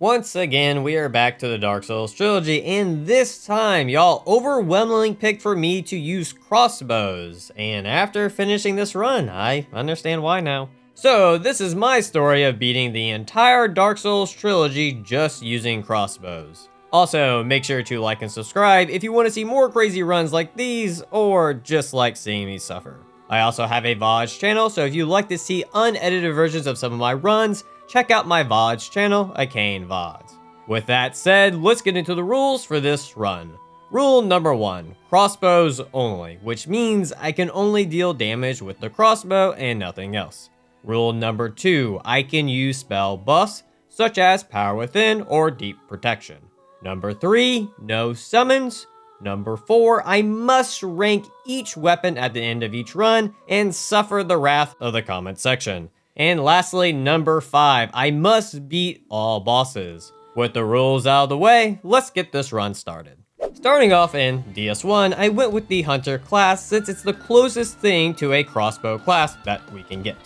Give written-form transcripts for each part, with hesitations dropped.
Once again, we are back to the Dark Souls Trilogy, and this time, y'all overwhelmingly picked for me to use Crossbows, and after finishing this run, I understand why now. So, this is my story of beating the entire Dark Souls Trilogy just using Crossbows. Also, make sure to like and subscribe if you want to see more crazy runs like these, or just like seeing me suffer. I also have a VODs channel, so if you'd like to see unedited versions of some of my runs, check out my VODs channel, Arcane VODs. With that said, let's get into the rules for this run. Rule number 1, crossbows only, which means I can only deal damage with the crossbow and nothing else. Rule number 2, I can use spell buffs, such as Power Within or Deep Protection. Number 3, no summons. Number 4, I must rank each weapon at the end of each run and suffer the wrath of the comment section. And lastly, number 5, I must beat all bosses. With the rules out of the way, let's get this run started. Starting off in DS1, I went with the Hunter class since it's the closest thing to a crossbow class that we can get.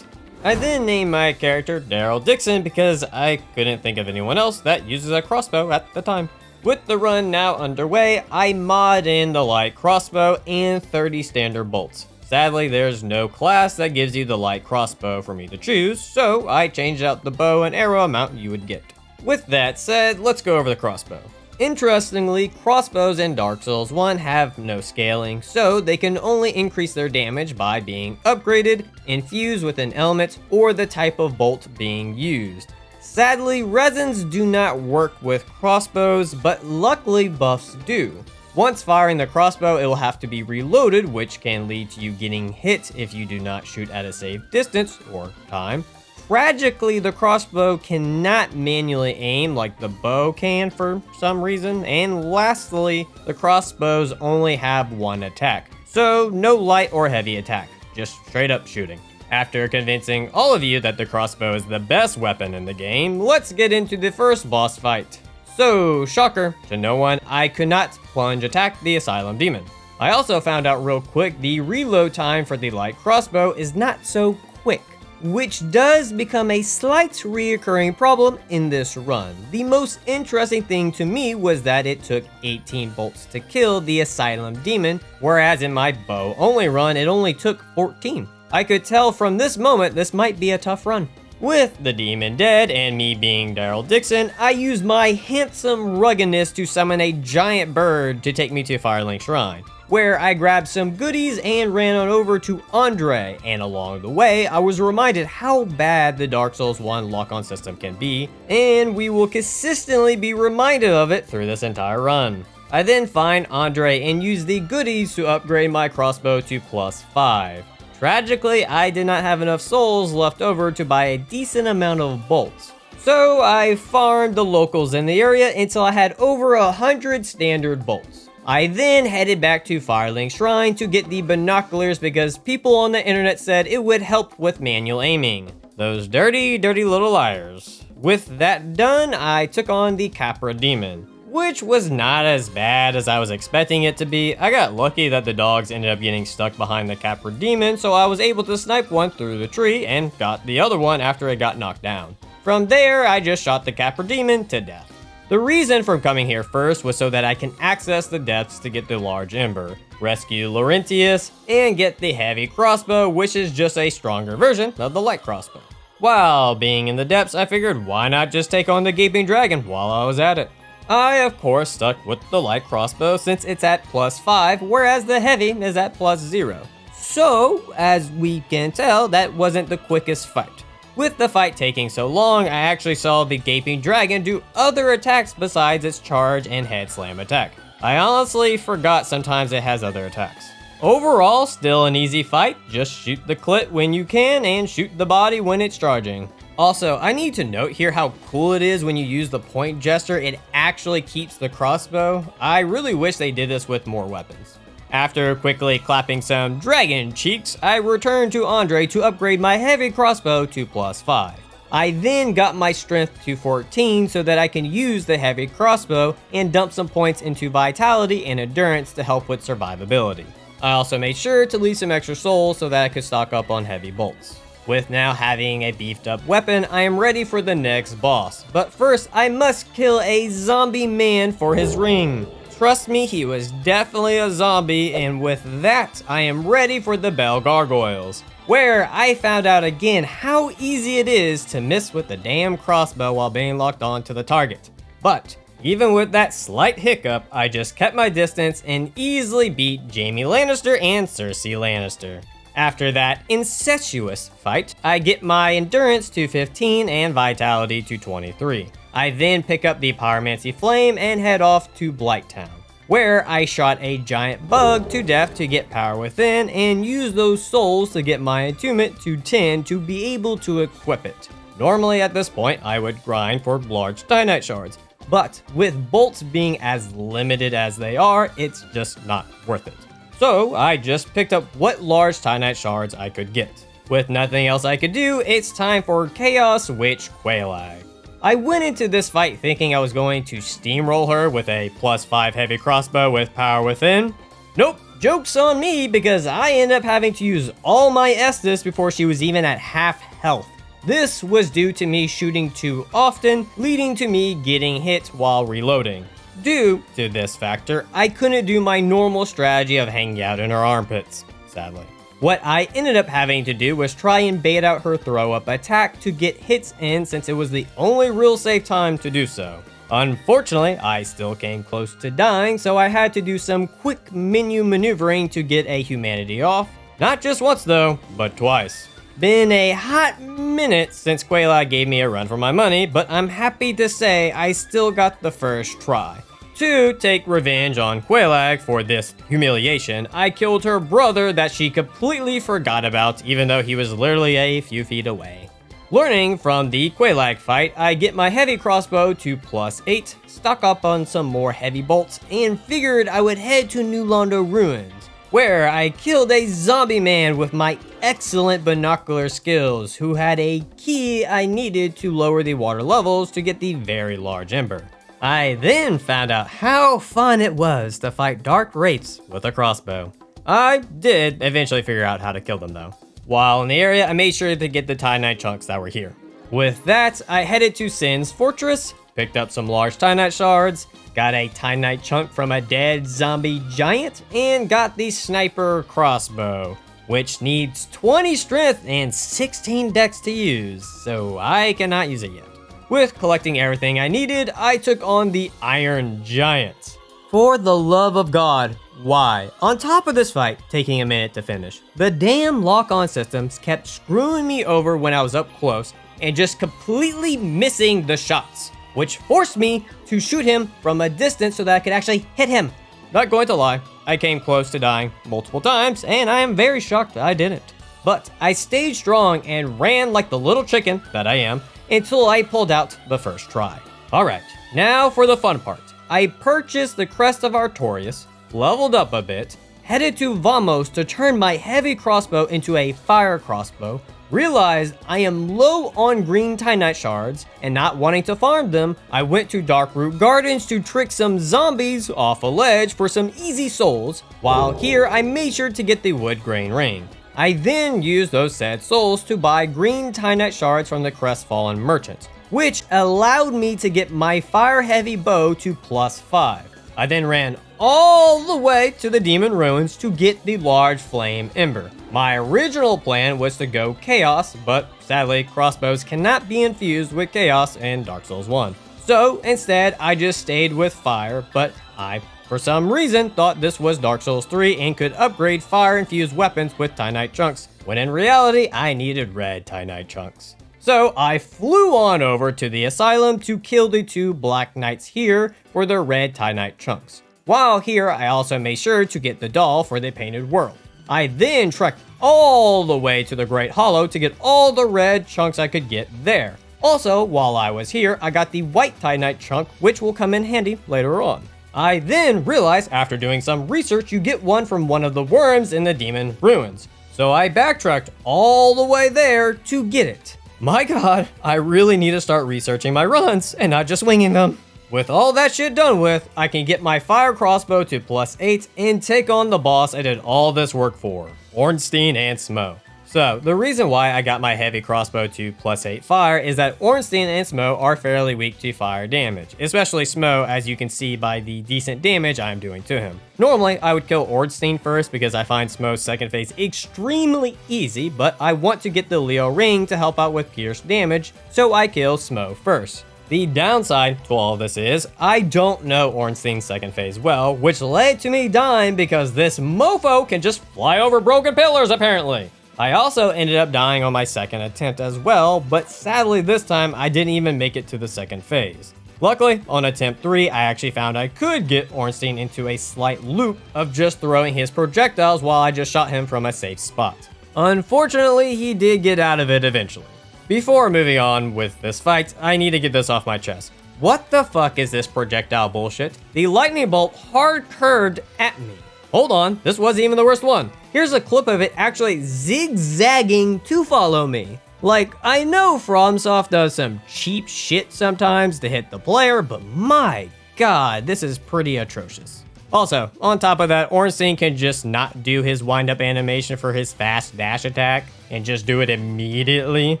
I then named my character Daryl Dixon because I couldn't think of anyone else that uses a crossbow at the time. With the run now underway, I mod in the light crossbow and 30 standard bolts. Sadly, there's no class that gives you the light crossbow for me to choose, so I changed out the bow and arrow amount you would get. With that said, let's go over the crossbow. Interestingly, crossbows in Dark Souls 1 have no scaling, so they can only increase their damage by being upgraded, infused with an element, or the type of bolt being used. Sadly, resins do not work with crossbows, but luckily buffs do. Once firing the crossbow, it will have to be reloaded, which can lead to you getting hit if you do not shoot at a safe distance or time. Tragically, the crossbow cannot manually aim like the bow can for some reason. And lastly, the crossbows only have one attack, so no light or heavy attack, just straight up shooting. After convincing all of you that the crossbow is the best weapon in the game, let's get into the first boss fight. So, shocker to no one, I could not plunge attack the Asylum Demon. I also found out real quick the reload time for the light crossbow is not so quick, which does become a slight reoccurring problem in this run. The most interesting thing to me was that it took 18 bolts to kill the Asylum Demon, whereas in my bow only run it only took 14. I could tell from this moment this might be a tough run. With the demon dead and me being Daryl Dixon, I used my handsome ruggedness to summon a giant bird to take me to Firelink Shrine, where I grabbed some goodies and ran on over to Andre, and along the way, I was reminded how bad the Dark Souls 1 lock-on system can be, and we will consistently be reminded of it through this entire run. I then find Andre and use the goodies to upgrade my crossbow to +5. Tragically, I did not have enough souls left over to buy a decent amount of bolts. So I farmed the locals in the area until I had over 100 standard bolts. I then headed back to Firelink Shrine to get the binoculars because people on the internet said it would help with manual aiming. Those dirty, dirty little liars. With that done, I took on the Capra Demon, which was not as bad as I was expecting it to be. I got lucky that the dogs ended up getting stuck behind the Capra Demon, so I was able to snipe one through the tree and got the other one after it got knocked down. From there, I just shot the Capra Demon to death. The reason for coming here first was so that I can access the depths to get the large ember, rescue Laurentius, and get the heavy crossbow, which is just a stronger version of the light crossbow. While being in the depths, I figured why not just take on the Gaping Dragon while I was at it. I, of course, stuck with the light crossbow since it's at +5, whereas the heavy is at +0. So, as we can tell, that wasn't the quickest fight. With the fight taking so long, I actually saw the Gaping Dragon do other attacks besides its charge and head slam attack. I honestly forgot sometimes it has other attacks. Overall, still an easy fight, just shoot the clit when you can and shoot the body when it's charging. Also, I need to note here how cool it is when you use the point gesture, it actually keeps the crossbow. I really wish they did this with more weapons. After quickly clapping some dragon cheeks, I returned to Andre to upgrade my heavy crossbow to +5. I then got my strength to 14 so that I can use the heavy crossbow and dump some points into vitality and endurance to help with survivability. I also made sure to leave some extra souls so that I could stock up on heavy bolts. With now having a beefed up weapon, I am ready for the next boss. But first, I must kill a zombie man for his ring. Trust me, he was definitely a zombie, and with that, I am ready for the Bell Gargoyles, where I found out again how easy it is to miss with the damn crossbow while being locked on to the target. But even with that slight hiccup, I just kept my distance and easily beat Jaime Lannister and Cersei Lannister. After that incestuous fight, I get my endurance to 15 and vitality to 23. I then pick up the Pyromancy Flame and head off to Blighttown, where I shot a giant bug to death to get power within and use those souls to get my attunement to 10 to be able to equip it. Normally at this point, I would grind for large Titanite shards, but with bolts being as limited as they are, it's just not worth it. So I just picked up what large Titanite shards I could get. With nothing else I could do, it's time for Chaos Witch Quelaag. I went into this fight thinking I was going to steamroll her with a +5 heavy crossbow with power within. Nope, joke's on me because I ended up having to use all my Estus before she was even at half health. This was due to me shooting too often, leading to me getting hit while reloading. Due to this factor, I couldn't do my normal strategy of hanging out in her armpits, sadly. What I ended up having to do was try and bait out her throw-up attack to get hits in since it was the only real safe time to do so. Unfortunately, I still came close to dying, so I had to do some quick menu maneuvering to get a humanity off. Not just once though, but twice. Been a hot minute since Quelaag gave me a run for my money, but I'm happy to say I still got the first try. To take revenge on Quelaag for this humiliation, I killed her brother that she completely forgot about, even though he was literally a few feet away. Learning from the Quelaag fight, I get my heavy crossbow to +8, stock up on some more heavy bolts, and figured I would head to New Londo Ruins, where I killed a zombie man with my excellent binocular skills, who had a key I needed to lower the water levels to get the very large ember. I then found out how fun it was to fight dark wraiths with a crossbow. I did eventually figure out how to kill them though. While in the area, I made sure to get the Titanite chunks that were here. With that, I headed to Sin's Fortress, picked up some large Titanite shards, got a Titanite chunk from a dead zombie giant, and got the sniper crossbow, which needs 20 strength and 16 dex to use, so I cannot use it yet. With collecting everything I needed, I took on the Iron Giant. For the love of God, why? On top of this fight, taking a minute to finish, the damn lock-on systems kept screwing me over when I was up close and just completely missing the shots, which forced me to shoot him from a distance so that I could actually hit him. Not going to lie, I came close to dying multiple times, and I am very shocked that I didn't. But I stayed strong and ran like the little chicken that I am, until I pulled out the first try. Alright, now for the fun part. I purchased the Crest of Artorias, leveled up a bit, headed to Vamos to turn my heavy crossbow into a fire crossbow, realized I am low on green Titanite shards, and not wanting to farm them, I went to Darkroot Gardens to trick some zombies off a ledge for some easy souls, while here I made sure to get the wood grain ring. I then used those said souls to buy green Titanite shards from the Crestfallen merchants, which allowed me to get my fire heavy bow to +5. I then ran all the way to the Demon Ruins to get the large flame ember. My original plan was to go Chaos, but sadly crossbows cannot be infused with Chaos in Dark Souls 1. So instead I just stayed with fire, but I for some reason thought this was Dark Souls 3 and could upgrade fire-infused weapons with Titanite chunks, when in reality I needed red Titanite chunks. So I flew on over to the Asylum to kill the 2 Black Knights here for their red Titanite chunks. While here I also made sure to get the doll for the Painted World. I then trekked all the way to the Great Hollow to get all the red chunks I could get there. Also, while I was here, I got the white Titanite chunk, which will come in handy later on. I then realized after doing some research you get one from one of the worms in the Demon Ruins. So I backtracked all the way there to get it. My god, I really need to start researching my runs and not just winging them. With all that shit done with, I can get my fire crossbow to +8 and take on the boss I did all this work for, Ornstein and Smo. So, the reason why I got my heavy crossbow to +8 fire is that Ornstein and Smo are fairly weak to fire damage, especially Smo, as you can see by the decent damage I'm doing to him. Normally, I would kill Ornstein first because I find Smo's second phase extremely easy, but I want to get the Leo ring to help out with pierce damage, so I kill Smo first. The downside to all of this is, I don't know Ornstein's second phase well, which led to me dying because this mofo can just fly over broken pillars apparently. I also ended up dying on my second attempt as well, but sadly this time I didn't even make it to the second phase. Luckily, on attempt 3, I actually found I could get Ornstein into a slight loop of just throwing his projectiles while I just shot him from a safe spot. Unfortunately, he did get out of it eventually. Before moving on with this fight, I need to get this off my chest. What the fuck is this projectile bullshit? The lightning bolt hard curved at me. Hold on, this wasn't even the worst one. Here's a clip of it actually zigzagging to follow me. Like, I know FromSoft does some cheap shit sometimes to hit the player, but my god, this is pretty atrocious. Also, on top of that, Ornstein can just not do his wind-up animation for his fast dash attack and just do it immediately.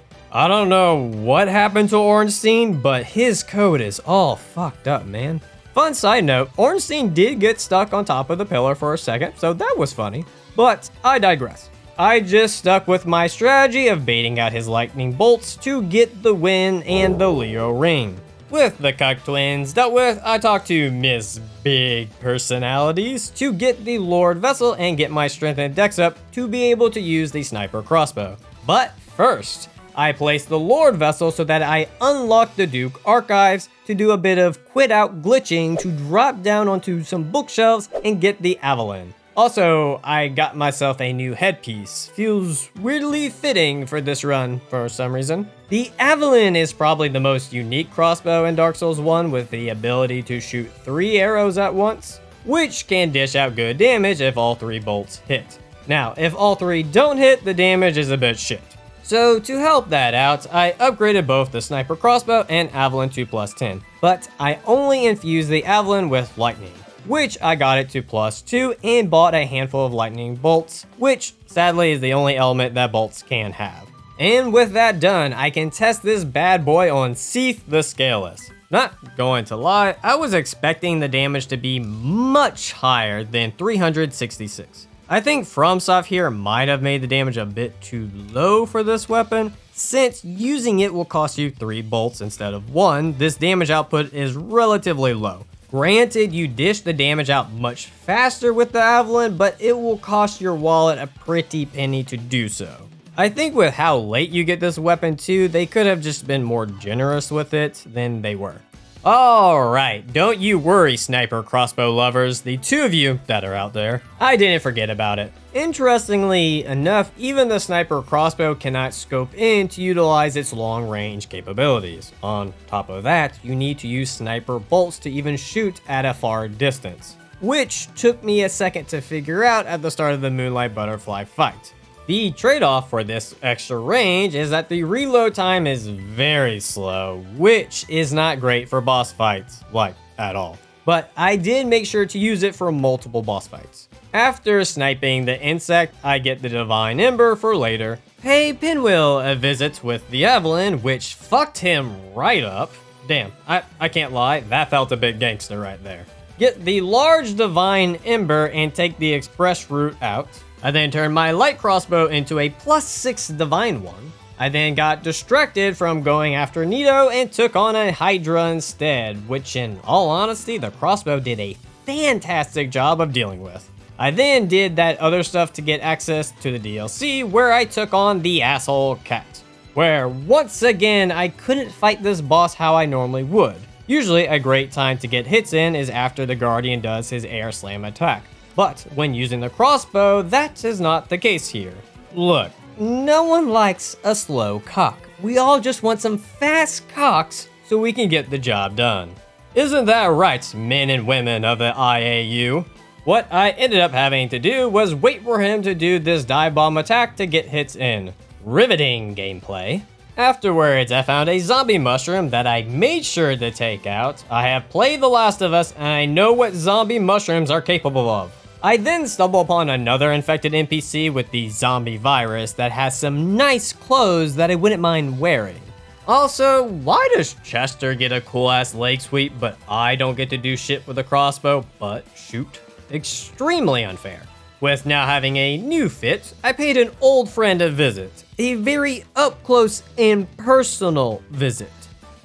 I don't know what happened to Ornstein, but his code is all fucked up, man. Fun side note, Ornstein did get stuck on top of the pillar for a second, so that was funny. But I digress. I just stuck with my strategy of baiting out his lightning bolts to get the win and the Leo ring. With the Cuck twins dealt with, I talked to Miss Big Personalities to get the Lord Vessel and get my strength and dex up to be able to use the sniper crossbow. But first, I placed the Lord Vessel so that I unlocked the Duke Archives to do a bit of quit out glitching to drop down onto some bookshelves and get the Avalon. Also, I got myself a new headpiece. Feels weirdly fitting for this run for some reason. The Avalon is probably the most unique crossbow in Dark Souls 1 with the ability to shoot 3 arrows at once, which can dish out good damage if all 3 bolts hit. Now, if all 3 don't hit, the damage is a bit shit. So to help that out, I upgraded both the Sniper Crossbow and Avalon to +10, but I only infused the Avalon with Lightning, which I got it to +2 and bought a handful of Lightning Bolts, which sadly is the only element that bolts can have. And with that done, I can test this bad boy on Seath the Scaleless. Not going to lie, I was expecting the damage to be much higher than 366. I think FromSoft here might have made the damage a bit too low for this weapon. Since using it will cost you 3 bolts instead of 1, this damage output is relatively low. Granted, you dish the damage out much faster with the Avalon, but it will cost your wallet a pretty penny to do so. I think with how late you get this weapon too, they could have just been more generous with it than they were. Alright, don't you worry, sniper crossbow lovers, the 2 of you that are out there. I didn't forget about it. Interestingly enough, even the sniper crossbow cannot scope in to utilize its long range capabilities. On top of that, you need to use sniper bolts to even shoot at a far distance, which took me a second to figure out at the start of the Moonlight Butterfly fight. The trade-off for this extra range is that the reload time is very slow, which is not great for boss fights, like, at all. But I did make sure to use it for multiple boss fights. After sniping the insect, I get the Divine Ember for later, pay Pinwheel a visit with the Avalon, which fucked him right up. Damn, I can't lie, that felt a bit gangster right there. Get the large Divine Ember and take the express route out. I then turned my light crossbow into a +6 divine one. I then got distracted from going after Nito and took on a Hydra instead, which in all honesty, the crossbow did a fantastic job of dealing with. I then did that other stuff to get access to the DLC where I took on the asshole cat, where once again, I couldn't fight this boss how I normally would. Usually a great time to get hits in is after the Guardian does his air slam attack. But when using the crossbow, that is not the case here. Look, no one likes a slow cock. We all just want some fast cocks so we can get the job done. Isn't that right, men and women of the IAU? What I ended up having to do was wait for him to do this dive bomb attack to get hits in. Riveting gameplay. Afterwards, I found a zombie mushroom that I made sure to take out. I have played The Last of Us and I know what zombie mushrooms are capable of. I then stumble upon another infected NPC with the zombie virus that has some nice clothes that I wouldn't mind wearing. Also, why does Chester get a cool ass leg sweep but I don't get to do shit with a crossbow but shoot? Extremely unfair. With now having a new fit, I paid an old friend a visit. A very up close and personal visit.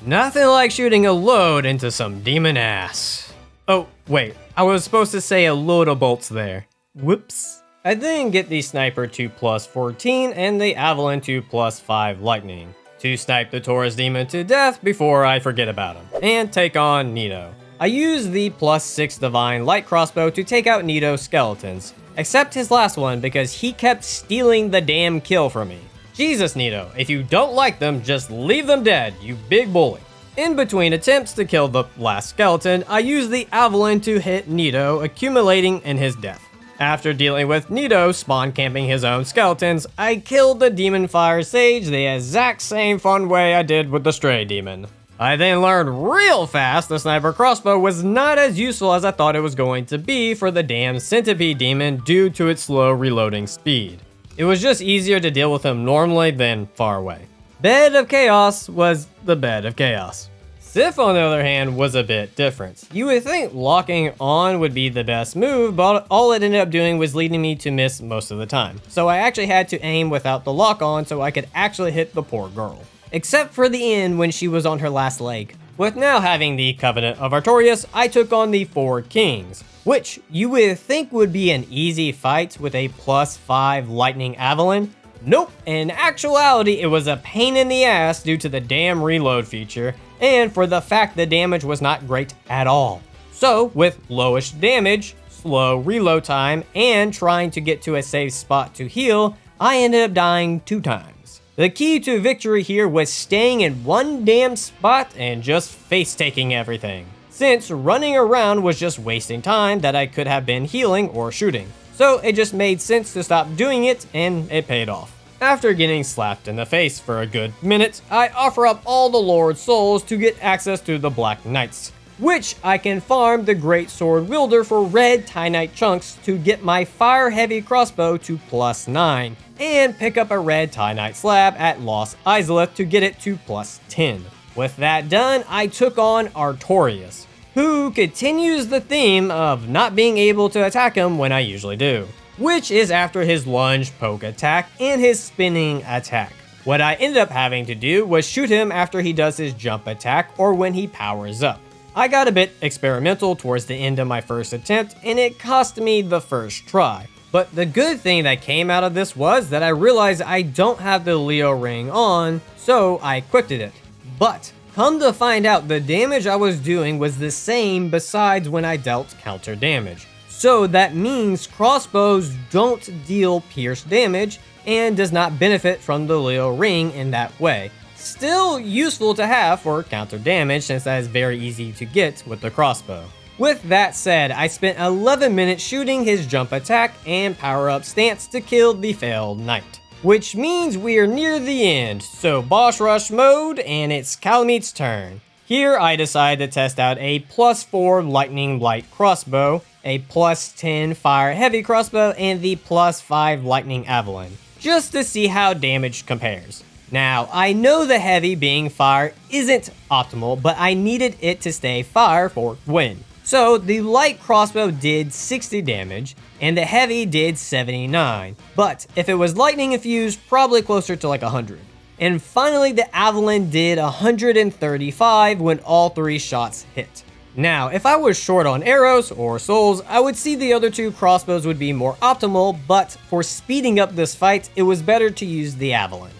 Nothing like shooting a load into some demon ass. Oh, wait, I was supposed to say a load of bolts there. Whoops. I then get the Sniper 2 plus 14 and the Avalon 2 plus 5 Lightning to snipe the Taurus demon to death before I forget about him, and take on Nito. I use the plus 6 Divine Light Crossbow to take out Nito's skeletons, except his last one because he kept stealing the damn kill from me. Jesus, Nito, if you don't like them, just leave them dead, you big bully. In between attempts to kill the last skeleton, I use the Avalon to hit Nito, accumulating in his death. After dealing with Nito spawn camping his own skeletons, I killed the Demon Fire Sage the exact same fun way I did with the Stray Demon. I then learned real fast the Sniper Crossbow was not as useful as I thought it was going to be for the damn Centipede Demon due to its slow reloading speed. It was just easier to deal with him normally than far away. Bed of Chaos was the Bed of Chaos. Sif, on the other hand, was a bit different. You would think locking on would be the best move, but all it ended up doing was leading me to miss most of the time. So I actually had to aim without the lock on so I could actually hit the poor girl. Except for the end when she was on her last leg. With now having the Covenant of Artorias, I took on the 4 Kings, which you would think would be an easy fight with a plus 5 Lightning Avalon. Nope, in actuality it was a pain in the ass due to the damn reload feature, and for the fact the damage was not great at all. So, with lowish damage, slow reload time, and trying to get to a safe spot to heal, I ended up dying 2 times. The key to victory here was staying in one damn spot and just face-taking everything, since running around was just wasting time that I could have been healing or shooting. So it just made sense to stop doing it, and it paid off. After getting slapped in the face for a good minute, I offer up all the Lord's souls to get access to the Black Knights, which I can farm the Great Sword Wielder for red Titanite chunks to get my Fire Heavy Crossbow to plus 9, and pick up a red Titanite slab at Lost Izalith to get it to plus 10. With that done, I took on Artorias, who continues the theme of not being able to attack him when I usually do, which is after his lunge poke attack and his spinning attack. What I ended up having to do was shoot him after he does his jump attack or when he powers up. I got a bit experimental towards the end of my first attempt and it cost me the first try. But the good thing that came out of this was that I realized I don't have the Leo ring on, so I equipped it. But come to find out, the damage I was doing was the same besides when I dealt counter damage. So that means crossbows don't deal pierce damage and does not benefit from the Leo ring in that way. Still useful to have for counter damage since that is very easy to get with the crossbow. With that said, I spent 11 minutes shooting his jump attack and power up stance to kill the failed knight. Which means we're near the end, so boss rush mode and it's Calamit's turn. Here I decide to test out a plus 4 lightning light crossbow, a plus 10 fire heavy crossbow, and the plus 5 lightning avalon, just to see how damage compares. Now, I know the heavy being fire isn't optimal, but I needed it to stay fire for win. So the light crossbow did 60 damage, and the heavy did 79. But if it was lightning infused, probably closer to like 100. And finally, the Avalon did 135 when all 3 shots hit. Now, if I was short on arrows or souls, I would see the other 2 crossbows would be more optimal, but for speeding up this fight, it was better to use the Avalon.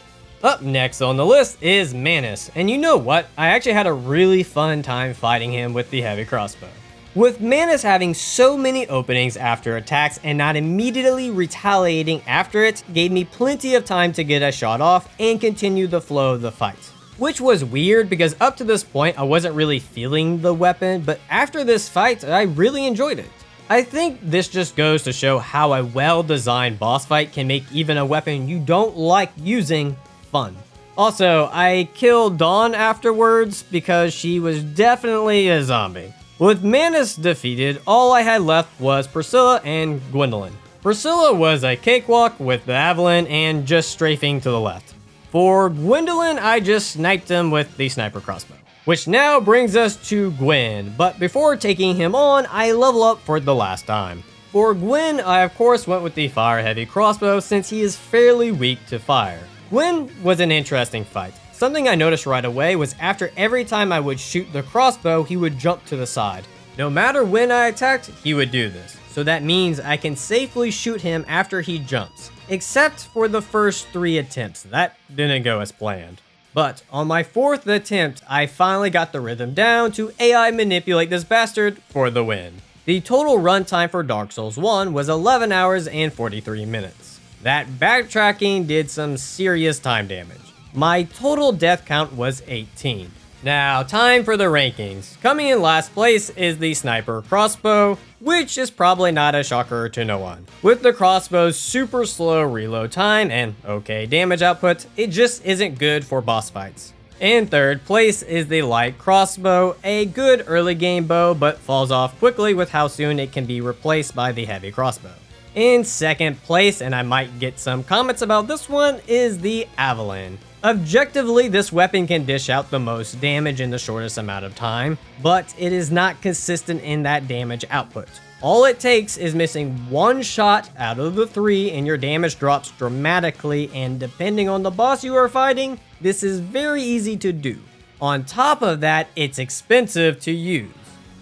Up next on the list is Manus, and you know what? I actually had a really fun time fighting him with the heavy crossbow. With Manus having so many openings after attacks and not immediately retaliating after it, gave me plenty of time to get a shot off and continue the flow of the fight. Which was weird because up to this point I wasn't really feeling the weapon, but after this fight I really enjoyed it. I think this just goes to show how a well-designed boss fight can make even a weapon you don't like using fun. Also, I killed Dawn afterwards because she was definitely a zombie. With Manus defeated, all I had left was Priscilla and Gwendolyn. Priscilla was a cakewalk with the Avalon and just strafing to the left. For Gwendolyn, I just sniped him with the sniper crossbow. Which now brings us to Gwen, but before taking him on, I level up for the last time. For Gwen, I of course went with the fire heavy crossbow since he is fairly weak to fire. Gwen was an interesting fight. Something I noticed right away was after every time I would shoot the crossbow, he would jump to the side. No matter when I attacked, he would do this. So that means I can safely shoot him after he jumps. Except for the first 3 attempts, that didn't go as planned. But on my 4th attempt, I finally got the rhythm down to AI manipulate this bastard for the win. The total runtime for Dark Souls 1 was 11 hours and 43 minutes. That backtracking did some serious time damage. My total death count was 18. Now, time for the rankings. Coming in last place is the sniper crossbow, which is probably not a shocker to no one. With the crossbow's super slow reload time and okay damage output, it just isn't good for boss fights. In third place is the light crossbow, a good early game bow but falls off quickly with how soon it can be replaced by the heavy crossbow. In second place, and I might get some comments about this one, is the Avalon. Objectively, this weapon can dish out the most damage in the shortest amount of time, but it is not consistent in that damage output. All it takes is missing 1 shot out of the 3 and your damage drops dramatically, and depending on the boss you are fighting, this is very easy to do. On top of that, it's expensive to use.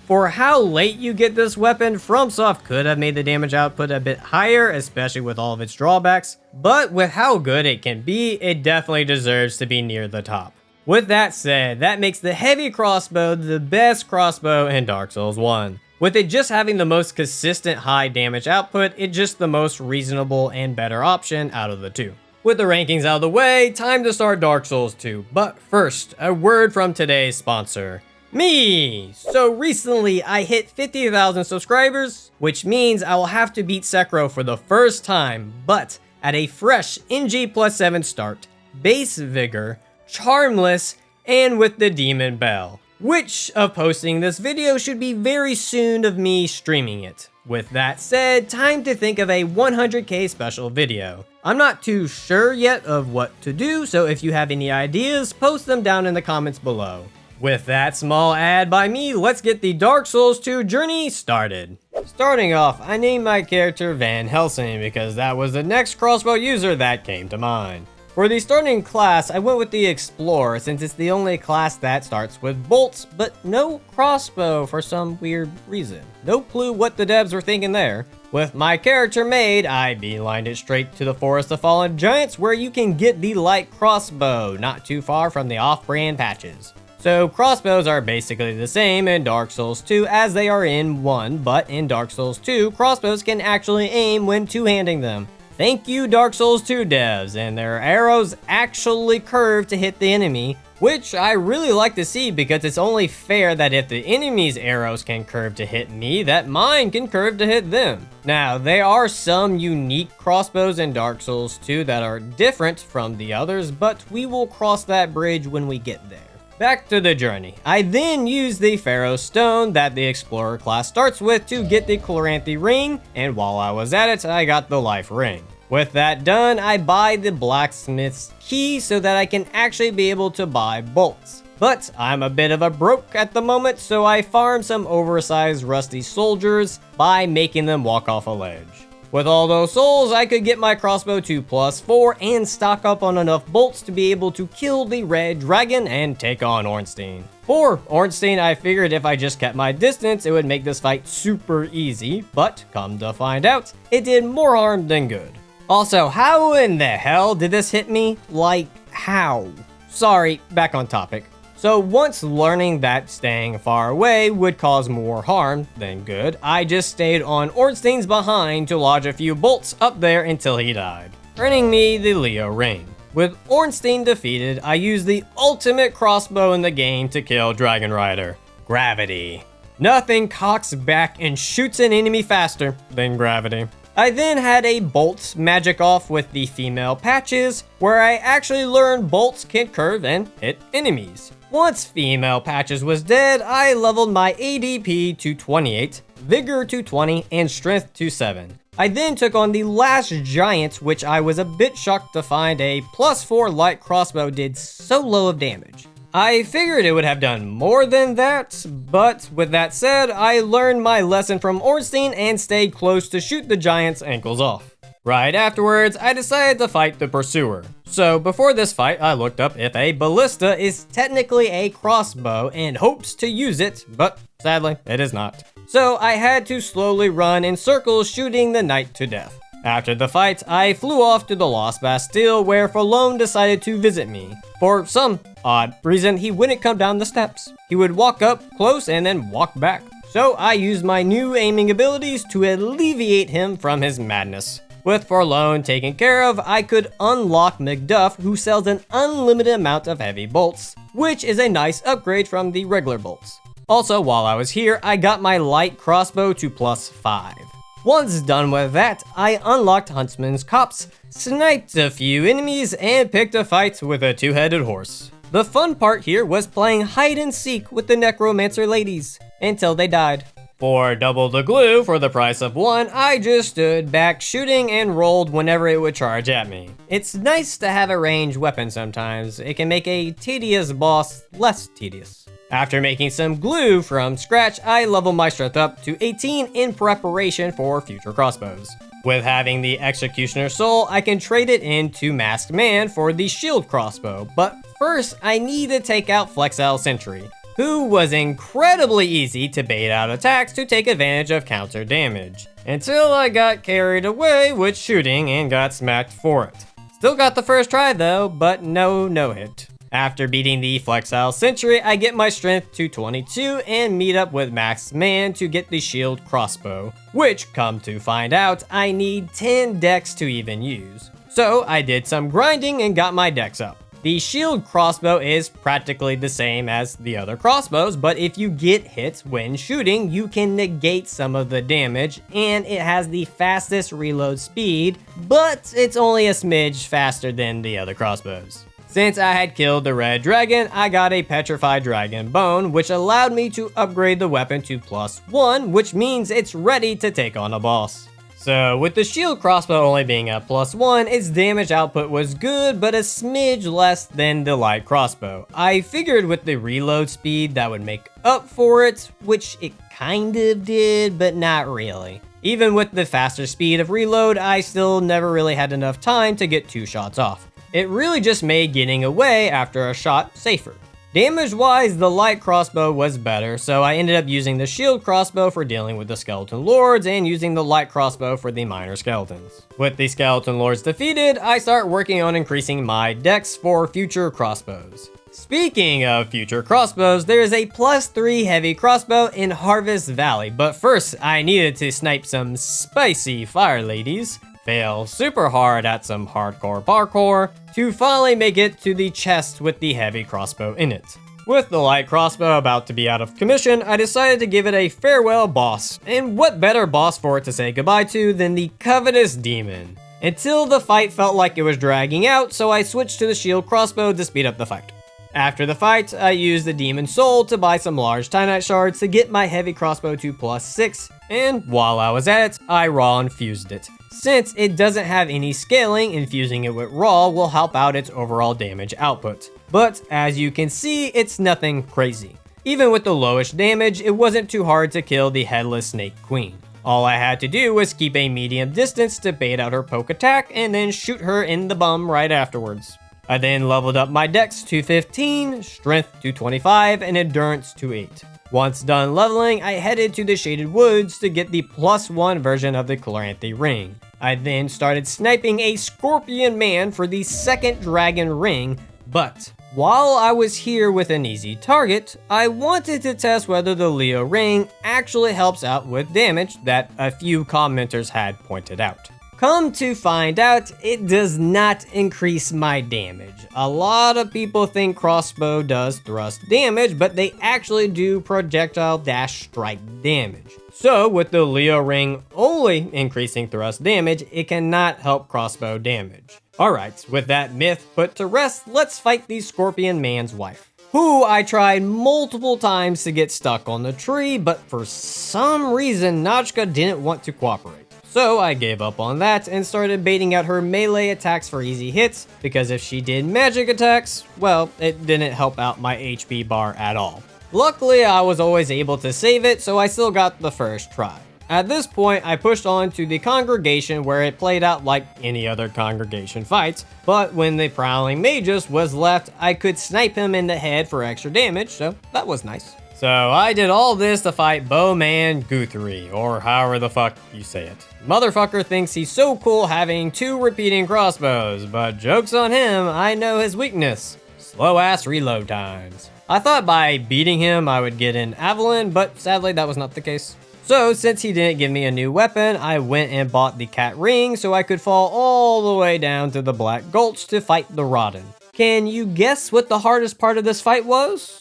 For how late you get this weapon, FromSoft could have made the damage output a bit higher, especially with all of its drawbacks, but with how good it can be, it definitely deserves to be near the top. With that said, that makes the heavy crossbow the best crossbow in Dark Souls 1. With it just having the most consistent high damage output, it's just the most reasonable and better option out of the 2. With the rankings out of the way, time to start Dark Souls 2, but first, a word from today's sponsor. Me! So recently I hit 50,000 subscribers, which means I will have to beat Sekiro for the first time, but at a fresh NG+7 start, base vigor, charmless, and with the demon bell. Which of posting this video should be very soon of me streaming it. With that said, time to think of a 100k special video. I'm not too sure yet of what to do, so if you have any ideas, post them down in the comments below. With that small ad by me, let's get the Dark Souls 2 journey started. Starting off, I named my character Van Helsing because that was the next crossbow user that came to mind. For the starting class, I went with the Explorer since it's the only class that starts with bolts, but no crossbow for some weird reason. No clue what the devs were thinking there. With my character made, I beelined it straight to the Forest of Fallen Giants where you can get the light crossbow, not too far from the off-brand patches. So crossbows are basically the same in Dark Souls 2 as they are in 1, but in Dark Souls 2, crossbows can actually aim when two-handing them. Thank you Dark Souls 2 devs, and their arrows actually curve to hit the enemy, which I really like to see because it's only fair that if the enemy's arrows can curve to hit me, that mine can curve to hit them. Now, there are some unique crossbows in Dark Souls 2 that are different from the others, but we will cross that bridge when we get there. Back to the journey. I then use the Pharaoh Stone that the Explorer class starts with to get the Chloranthy Ring, and while I was at it, I got the Life Ring. With that done, I buy the Blacksmith's Key so that I can actually be able to buy bolts. But I'm a bit of a broke at the moment, so I farm some oversized rusty soldiers by making them walk off a ledge. With all those souls, I could get my crossbow to +4 and stock up on enough bolts to be able to kill the red dragon and take on Ornstein. For Ornstein, I figured if I just kept my distance, it would make this fight super easy, but come to find out, it did more harm than good. Also, how in the hell did this hit me? Like, how? Sorry, back on topic. So once learning that staying far away would cause more harm than good, I just stayed on Ornstein's behind to lodge a few bolts up there until he died, earning me the Leo Ring. With Ornstein defeated, I used the ultimate crossbow in the game to kill Dragon Rider, Gravity. Nothing cocks back and shoots an enemy faster than gravity. I then had a bolt magic off with the female patches, where I actually learned bolts can curve and hit enemies. Once female patches was dead, I leveled my ADP to 28, vigor to 20, and strength to 7. I then took on the last giant, which I was a bit shocked to find a +4 light crossbow did so low of damage. I figured it would have done more than that, but with that said, I learned my lesson from Ornstein and stayed close to shoot the giant's ankles off. Right afterwards, I decided to fight the pursuer. So before this fight, I looked up if a ballista is technically a crossbow and hopes to use it, but sadly, it is not. So I had to slowly run in circles shooting the knight to death. After the fight, I flew off to the Lost Bastille where Falone decided to visit me. For some odd reason, he wouldn't come down the steps. He would walk up close and then walk back. So I used my new aiming abilities to alleviate him from his madness. With Forlone taken care of, I could unlock Macduff, who sells an unlimited amount of heavy bolts, which is a nice upgrade from the regular bolts. Also, while I was here, I got my light crossbow to +5. Once done with that, I unlocked Huntsman's Copse, sniped a few enemies, and picked a fight with a two-headed horse. The fun part here was playing hide and seek with the necromancer ladies, until they died. For double the glue for the price of one, I just stood back shooting and rolled whenever it would charge at me. It's nice to have a ranged weapon sometimes. It can make a tedious boss less tedious. After making some glue from scratch, I leveled my strength up to 18 in preparation for future crossbows. With having the Executioner's Soul, I can trade it into Masked Man for the shield crossbow, but first I need to take out Flexile Sentry, who was incredibly easy to bait out attacks to take advantage of counter damage, until I got carried away with shooting and got smacked for it. Still got the first try though, but no hit. After beating the Flexile Sentry, I get my strength to 22 and meet up with Masked Man to get the shield crossbow, which, come to find out, I need 10 dex to even use. So I did some grinding and got my dex up. The shield crossbow is practically the same as the other crossbows, but if you get hit when shooting, you can negate some of the damage, and it has the fastest reload speed, but it's only a smidge faster than the other crossbows. Since I had killed the red dragon, I got a petrified dragon bone, which allowed me to upgrade the weapon to +1, which means it's ready to take on a boss. So with the shield crossbow only being at +1, its damage output was good, but a smidge less than the light crossbow. I figured with the reload speed that would make up for it, which it kind of did, but not really. Even with the faster speed of reload, I still never really had enough time to get 2 shots off. It really just made getting away after a shot safer. Damage-wise, the light crossbow was better, so I ended up using the shield crossbow for dealing with the skeleton lords and using the light crossbow for the minor skeletons. With the skeleton lords defeated, I start working on increasing my dex for future crossbows. Speaking of future crossbows, there is a +3 heavy crossbow in Harvest Valley, but first I needed to snipe some spicy fire ladies, fail super hard at some hardcore parkour, to finally make it to the chest with the heavy crossbow in it. With the light crossbow about to be out of commission, I decided to give it a farewell boss, and what better boss for it to say goodbye to than the Covetous Demon. Until the fight felt like it was dragging out, so I switched to the shield crossbow to speed up the fight. After the fight, I used the Demon Soul to buy some large Titanite shards to get my heavy crossbow to +6, and while I was at it, I raw infused it. Since it doesn't have any scaling, infusing it with raw will help out its overall damage output. But as you can see, it's nothing crazy. Even with the lowish damage, it wasn't too hard to kill the Headless Snake Queen. All I had to do was keep a medium distance to bait out her poke attack and then shoot her in the bum right afterwards. I then leveled up my dex to 15, strength to 25, and endurance to 8. Once done leveling, I headed to the Shaded Woods to get the +1 version of the Chloranthy Ring. I then started sniping a Scorpion Man for the second Dragon Ring, but while I was here with an easy target, I wanted to test whether the Leo Ring actually helps out with damage that a few commenters had pointed out. Come to find out, it does not increase my damage. A lot of people think crossbow does thrust damage, but they actually do projectile dash strike damage. So with the Leo ring only increasing thrust damage, it cannot help crossbow damage. Alright, with that myth put to rest, let's fight the Scorpion Man's wife, who I tried multiple times to get stuck on the tree, but for some reason Nachka didn't want to cooperate. So I gave up on that and started baiting out her melee attacks for easy hits, because if she did magic attacks, well, it didn't help out my HP bar at all. Luckily, I was always able to save it, so I still got the first try. At this point, I pushed on to the congregation where it played out like any other congregation fights, but when the Prowling Magus was left, I could snipe him in the head for extra damage, so that was nice. So I did all this to fight Bowman Guthrie, or however the fuck you say it. Motherfucker thinks he's so cool having 2 repeating crossbows, but joke's on him, I know his weakness. Slow ass reload times. I thought by beating him I would get an Avalon, but sadly that was not the case. So since he didn't give me a new weapon, I went and bought the cat ring so I could fall all the way down to the Black Gulch to fight the Rodden. Can you guess what the hardest part of this fight was?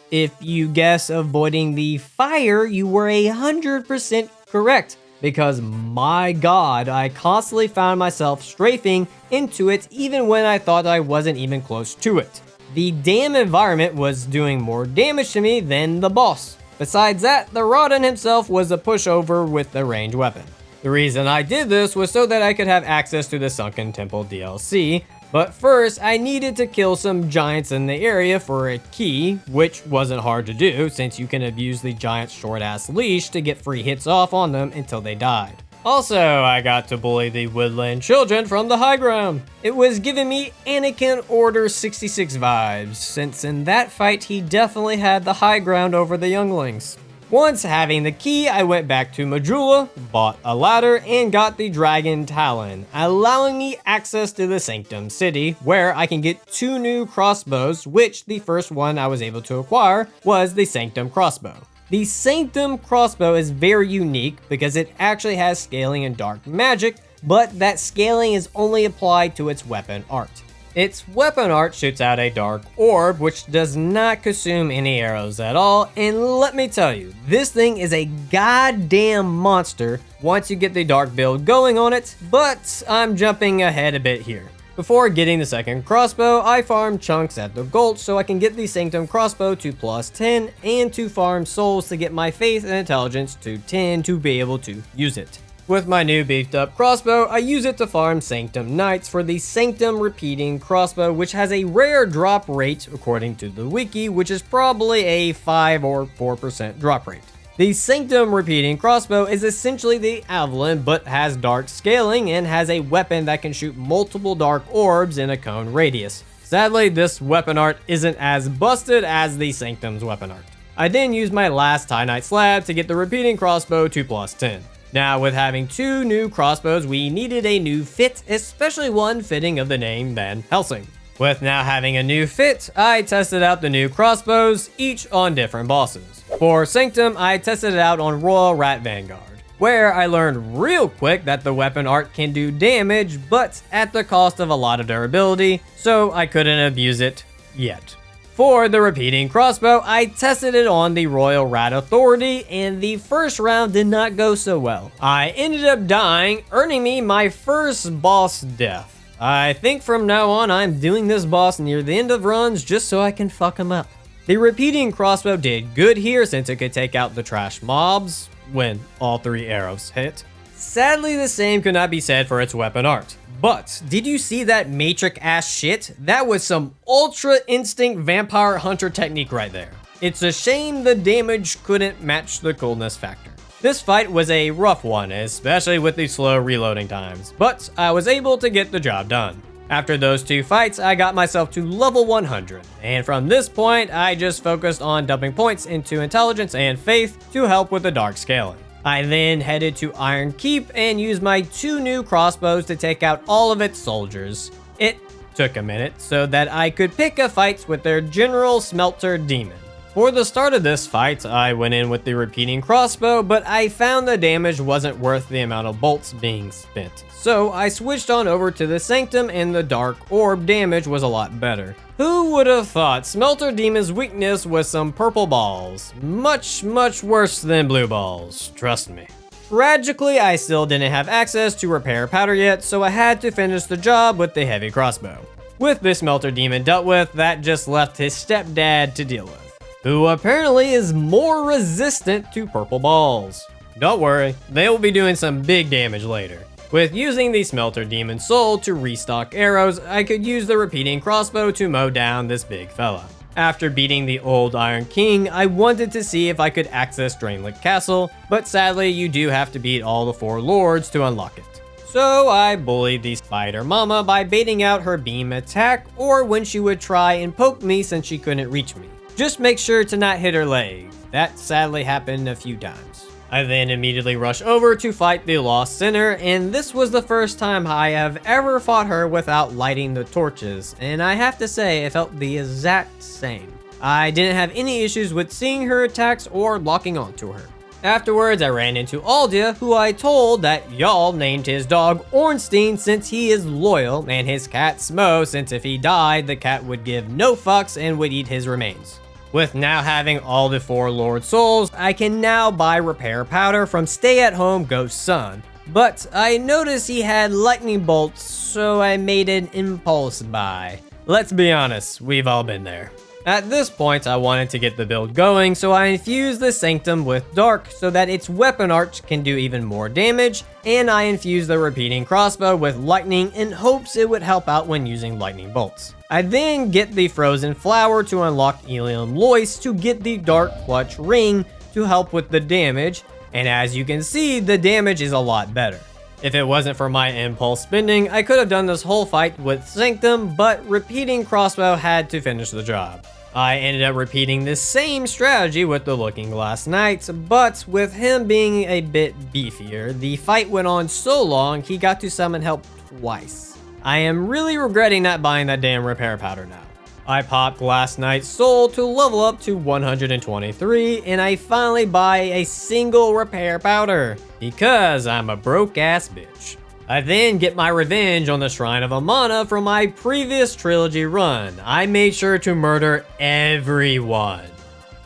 If you guess avoiding the fire, you were 100% correct, because my god, I constantly found myself strafing into it even when I thought I wasn't even close to it. The damn environment was doing more damage to me than the boss. Besides that, the Rodden himself was a pushover with a ranged weapon. The reason I did this was so that I could have access to the Sunken Temple DLC, but first I needed to kill some giants in the area for a key, which wasn't hard to do since you can abuse the giant's short ass leash to get free hits off on them until they died. Also, I got to bully the woodland children from the high ground. It was giving me Anakin Order 66 vibes, since in that fight he definitely had the high ground over the younglings. Once having the key, I went back to Majula, bought a ladder, and got the Dragon Talon, allowing me access to the Sanctum City, where I can get 2 new crossbows, which the first one I was able to acquire was the Sanctum Crossbow. The Sanctum Crossbow is very unique because it actually has scaling and dark magic, but that scaling is only applied to its weapon art. Its weapon art shoots out a dark orb, which does not consume any arrows at all, and let me tell you, this thing is a goddamn monster once you get the dark build going on it, but I'm jumping ahead a bit here. Before getting the second crossbow, I farmed chunks at the Gulch so I can get the Sanctum Crossbow to +10, and to farm souls to get my faith and intelligence to 10 to be able to use it. With my new beefed up crossbow, I use it to farm Sanctum Knights for the Sanctum Repeating Crossbow, which has a rare drop rate according to the wiki, which is probably a 5 or 4% drop rate. The Sanctum Repeating Crossbow is essentially the Avalon, but has dark scaling and has a weapon that can shoot multiple dark orbs in a cone radius. Sadly, this weapon art isn't as busted as the Sanctum's weapon art. I then used my last Titanite slab to get the Repeating Crossbow to +10. Now, with having 2 new crossbows, we needed a new fit, especially one fitting of the name Van Helsing. With now having a new fit, I tested out the new crossbows, each on different bosses. For Sanctum, I tested it out on Royal Rat Vanguard, where I learned real quick that the weapon art can do damage, but at the cost of a lot of durability, so I couldn't abuse it yet. For the Repeating Crossbow, I tested it on the Royal Rat Authority, and the first round did not go so well. I ended up dying, earning me my first boss death. I think from now on I'm doing this boss near the end of runs just so I can fuck him up. The Repeating Crossbow did good here since it could take out the trash mobs when all 3 arrows hit. Sadly, the same could not be said for its weapon art. But, did you see that matrix ass shit? That was some ultra instinct vampire hunter technique right there. It's a shame the damage couldn't match the coolness factor. This fight was a rough one, especially with the slow reloading times, but I was able to get the job done. After those 2 fights, I got myself to level 100, and from this point, I just focused on dumping points into intelligence and faith to help with the dark scaling. I then headed to Iron Keep and used my 2 new crossbows to take out all of its soldiers. It took a minute so that I could pick a fight with their General Smelter Demon. For the start of this fight, I went in with the repeating crossbow, but I found the damage wasn't worth the amount of bolts being spent. So I switched on over to the Sanctum and the Dark Orb damage was a lot better. Who would have thought Smelter Demon's weakness was some purple balls? Much worse than blue balls, trust me. Tragically, I still didn't have access to repair powder yet, so I had to finish the job with the heavy crossbow. With this Smelter Demon dealt with, that just left his stepdad to deal with, who apparently is more resistant to purple balls. Don't worry, they will be doing some big damage later. With using the Smelter Demon Soul to restock arrows, I could use the repeating crossbow to mow down this big fella. After beating the old Iron King, I wanted to see if I could access Drainlick Castle, but sadly you do have to beat all the 4 lords to unlock it. So I bullied the spider mama by baiting out her beam attack, or when she would try and poke me since she couldn't reach me. Just make sure to not hit her leg. That sadly happened a few times. I then immediately rush over to fight the Lost Sinner, and this was the first time I have ever fought her without lighting the torches, and I have to say it felt the exact same. I didn't have any issues with seeing her attacks or locking onto her. Afterwards, I ran into Aldia, who I told that y'all named his dog Ornstein since he is loyal, and his cat Smo since if he died, the cat would give no fucks and would eat his remains. With now having all the 4 Lord Souls, I can now buy repair powder from stay-at-home Ghost Son. But I noticed he had lightning bolts, so I made an impulse buy. Let's be honest, we've all been there. At this point, I wanted to get the build going, so I infused the Sanctum with Dark so that its weapon arch can do even more damage, and I infused the repeating crossbow with lightning in hopes it would help out when using lightning bolts. I then get the Frozen Flower to unlock Elium Lois to get the Dark Clutch Ring to help with the damage, and as you can see, the damage is a lot better. If it wasn't for my impulse spending, I could have done this whole fight with Sanctum, but repeating crossbow had to finish the job. I ended up repeating this same strategy with the Looking Glass Knight, but with him being a bit beefier, the fight went on so long he got to summon help twice. I am really regretting not buying that damn repair powder now. I popped Glass Knight's soul to level up to 123, and I finally buy a single repair powder, because I'm a broke ass bitch. I then get my revenge on the Shrine of Amana from my previous Trilogy run. I made sure to murder everyone.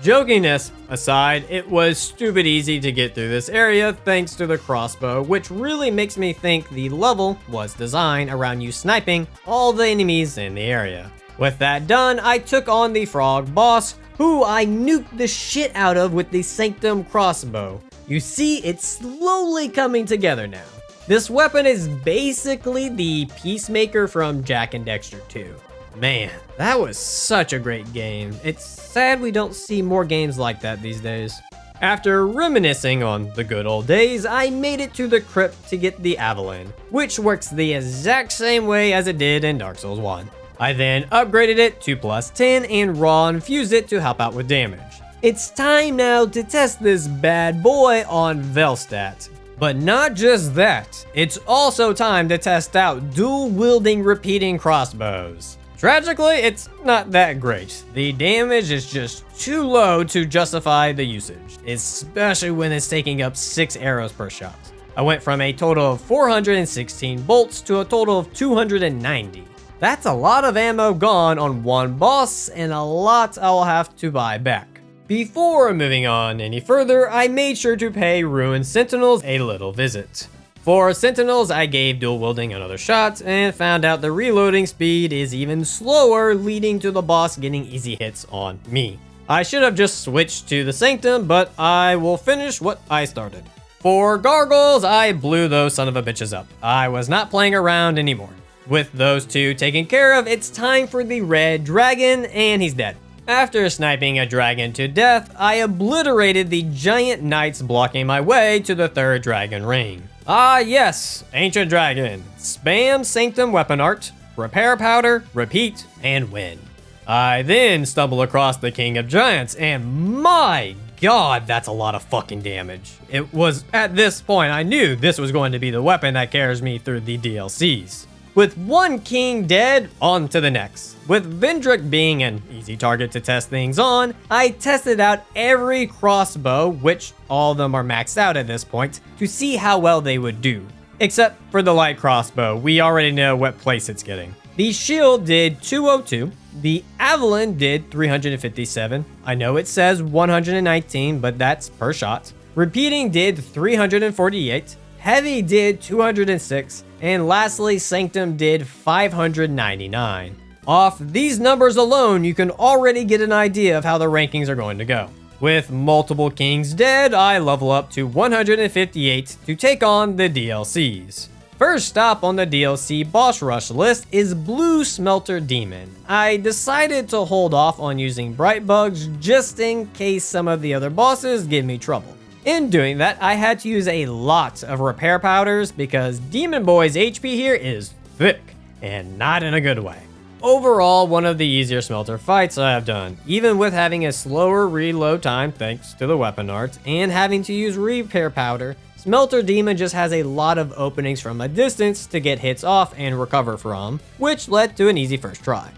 Jokiness aside, it was stupid easy to get through this area thanks to the crossbow, which really makes me think the level was designed around you sniping all the enemies in the area. With that done, I took on the frog boss, who I nuked the shit out of with the Sanctum crossbow. You see, it's slowly coming together now. This weapon is basically the Peacemaker from Jak and Daxter 2. Man, that was such a great game. It's sad we don't see more games like that these days. After reminiscing on the good old days, I made it to the crypt to get the Avalon, which works the exact same way as it did in Dark Souls 1. I then upgraded it to +10 and raw infused it to help out with damage. It's time now to test this bad boy on Velstadt. But not just that, it's also time to test out dual-wielding repeating crossbows. Tragically, it's not that great. The damage is just too low to justify the usage, especially when it's taking up 6 arrows per shot. I went from a total of 416 bolts to a total of 290. That's a lot of ammo gone on one boss, and a lot I'll have to buy back. Before moving on any further, I made sure to pay Ruined Sentinels a little visit. For Sentinels, I gave dual wielding another shot and found out the reloading speed is even slower, leading to the boss getting easy hits on me. I should have just switched to the Sanctum, but I will finish what I started. For Gargoyles, I blew those son of a bitches up. I was not playing around anymore. With those two taken care of, it's time for the Red Dragon, and he's dead. After sniping a dragon to death, I obliterated the giant knights blocking my way to the 3rd dragon ring. Ah yes, Ancient Dragon. Spam Sanctum weapon art, repair powder, repeat, and win. I then stumble across the King of Giants, and my god, that's a lot of fucking damage. It was at this point I knew this was going to be the weapon that carries me through the DLCs. With one king dead, on to the next. With Vendrick being an easy target to test things on, I tested out every crossbow, which all of them are maxed out at this point, to see how well they would do. Except for the light crossbow, we already know what place it's getting. The shield did 202, the Avalon did 357, I know it says 119, but that's per shot. Repeating did 348, Heavy did 206, and lastly Sanctum did 599. Off these numbers alone, you can already get an idea of how the rankings are going to go. With multiple kings dead, I level up to 158 to take on the DLCs. First stop on the DLC boss rush list is Blue Smelter Demon. I decided to hold off on using Bright Bugs just in case some of the other bosses give me trouble. In doing that, I had to use a lot of repair powders because Demon Boy's HP here is thick, and not in a good way. Overall, one of the easier smelter fights I have done, even with having a slower reload time thanks to the weapon art, and having to use repair powder. Smelter Demon just has a lot of openings from a distance to get hits off and recover from, which led to an easy first try.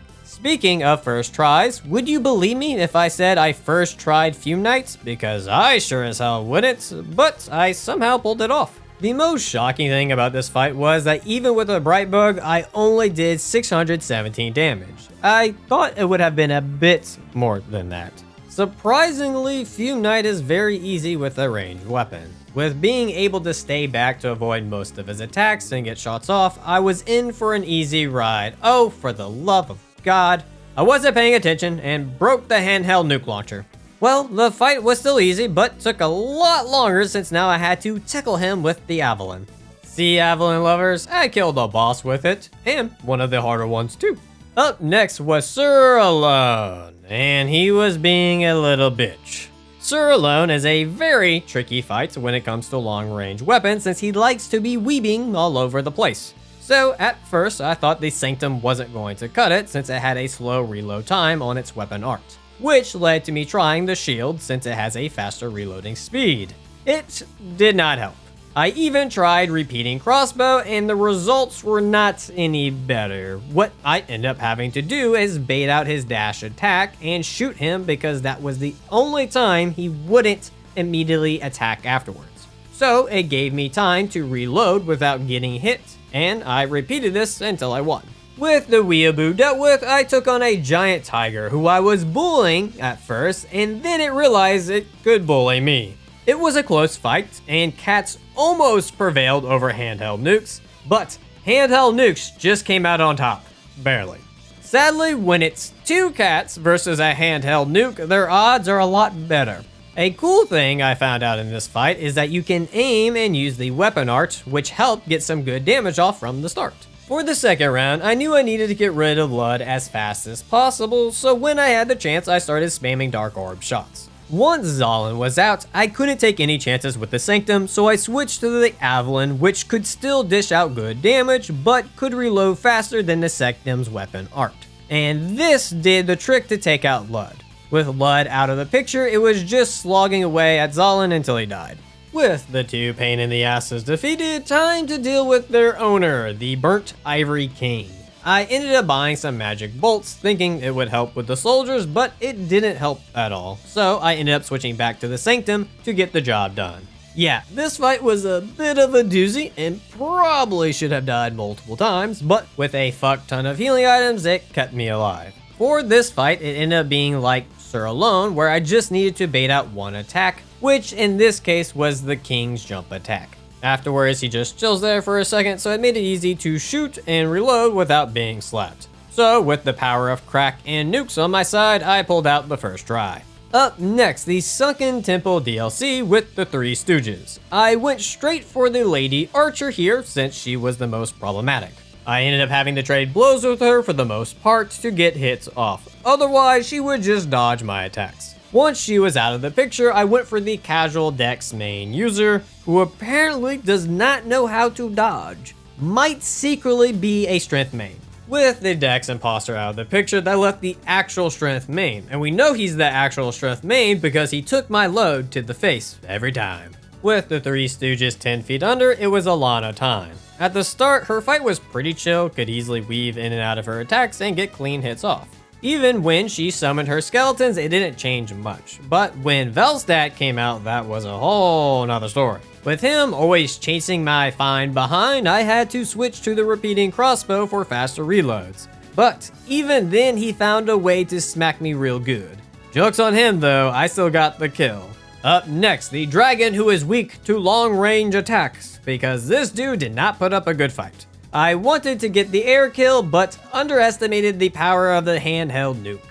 Speaking of first tries, would you believe me if I said I first tried Fume Knights? Because I sure as hell wouldn't, but I somehow pulled it off. The most shocking thing about this fight was that even with a Bright Bug, I only did 617 damage. I thought it would have been a bit more than that. Surprisingly, Fume Knight is very easy with a ranged weapon. With being able to stay back to avoid most of his attacks and get shots off, I was in for an easy ride. Oh, for the love of God. I wasn't paying attention and broke the handheld nuke launcher. Well, the fight was still easy, but took a lot longer since now I had to tickle him with the Avalon. See, Avalon lovers, I killed a boss with it, and one of the harder ones too. Up next was Sir Alone, and he was being a little bitch. Sir Alone is a very tricky fight when it comes to long-range weapons since he likes to be weaving all over the place. So at first I thought the Sanctum wasn't going to cut it since it had a slow reload time on its weapon art, which led to me trying the shield since it has a faster reloading speed. It did not help. I even tried repeating crossbow and the results were not any better. What I ended up having to do is bait out his dash attack and shoot him because that was the only time he wouldn't immediately attack afterwards. So it gave me time to reload without getting hit, and I repeated this until I won. With the weeaboo dealt with, I took on a giant tiger who I was bullying at first, and then it realized it could bully me. It was a close fight, and cats almost prevailed over handheld nukes, but handheld nukes just came out on top, barely. Sadly, when it's two cats versus a handheld nuke, their odds are a lot better. A cool thing I found out in this fight is that you can aim and use the weapon art, which helped get some good damage off from the start. For the second round, I knew I needed to get rid of Lud as fast as possible, so when I had the chance, I started spamming Dark Orb shots. Once Zolin was out, I couldn't take any chances with the Sanctum, so I switched to the Avalon, which could still dish out good damage, but could reload faster than the Sanctum's weapon art. And this did the trick to take out Lud. With Lud out of the picture, it was just slogging away at Zolin until he died. With the two pain in the asses defeated, time to deal with their owner, the Burnt Ivory King. I ended up buying some magic bolts, thinking it would help with the soldiers, but it didn't help at all, so I ended up switching back to the Sanctum to get the job done. Yeah, this fight was a bit of a doozy, and probably should have died multiple times, but with a fuck ton of healing items, it kept me alive. For this fight, it ended up being like Sir Alone, where I just needed to bait out one attack, which in this case was the King's jump attack. Afterwards, he just chills there for a second, so it made it easy to shoot and reload without being slapped. So with the power of crack and nukes on my side, I pulled out the first try. Up next, the Sunken Temple DLC with the Three Stooges. I went straight for the Lady Archer here since she was the most problematic. I ended up having to trade blows with her for the most part to get hits off. Otherwise, she would just dodge my attacks. Once she was out of the picture, I went for the casual Dex main user, who apparently does not know how to dodge. Might secretly be a strength main. With the Dex imposter out of the picture, that left the actual strength main, and we know he's the actual strength main because he took my load to the face every time. With the Three Stooges 10 feet under, it was Alana time. At the start, her fight was pretty chill, could easily weave in and out of her attacks and get clean hits off. Even when she summoned her skeletons, it didn't change much. But when Velstadt came out, that was a whole nother story. With him always chasing my find behind, I had to switch to the repeating crossbow for faster reloads. But even then, he found a way to smack me real good. Joke's on him though, I still got the kill. Up next, the dragon who is weak to long-range attacks, because this dude did not put up a good fight. I wanted to get the air kill, but underestimated the power of the handheld nuke.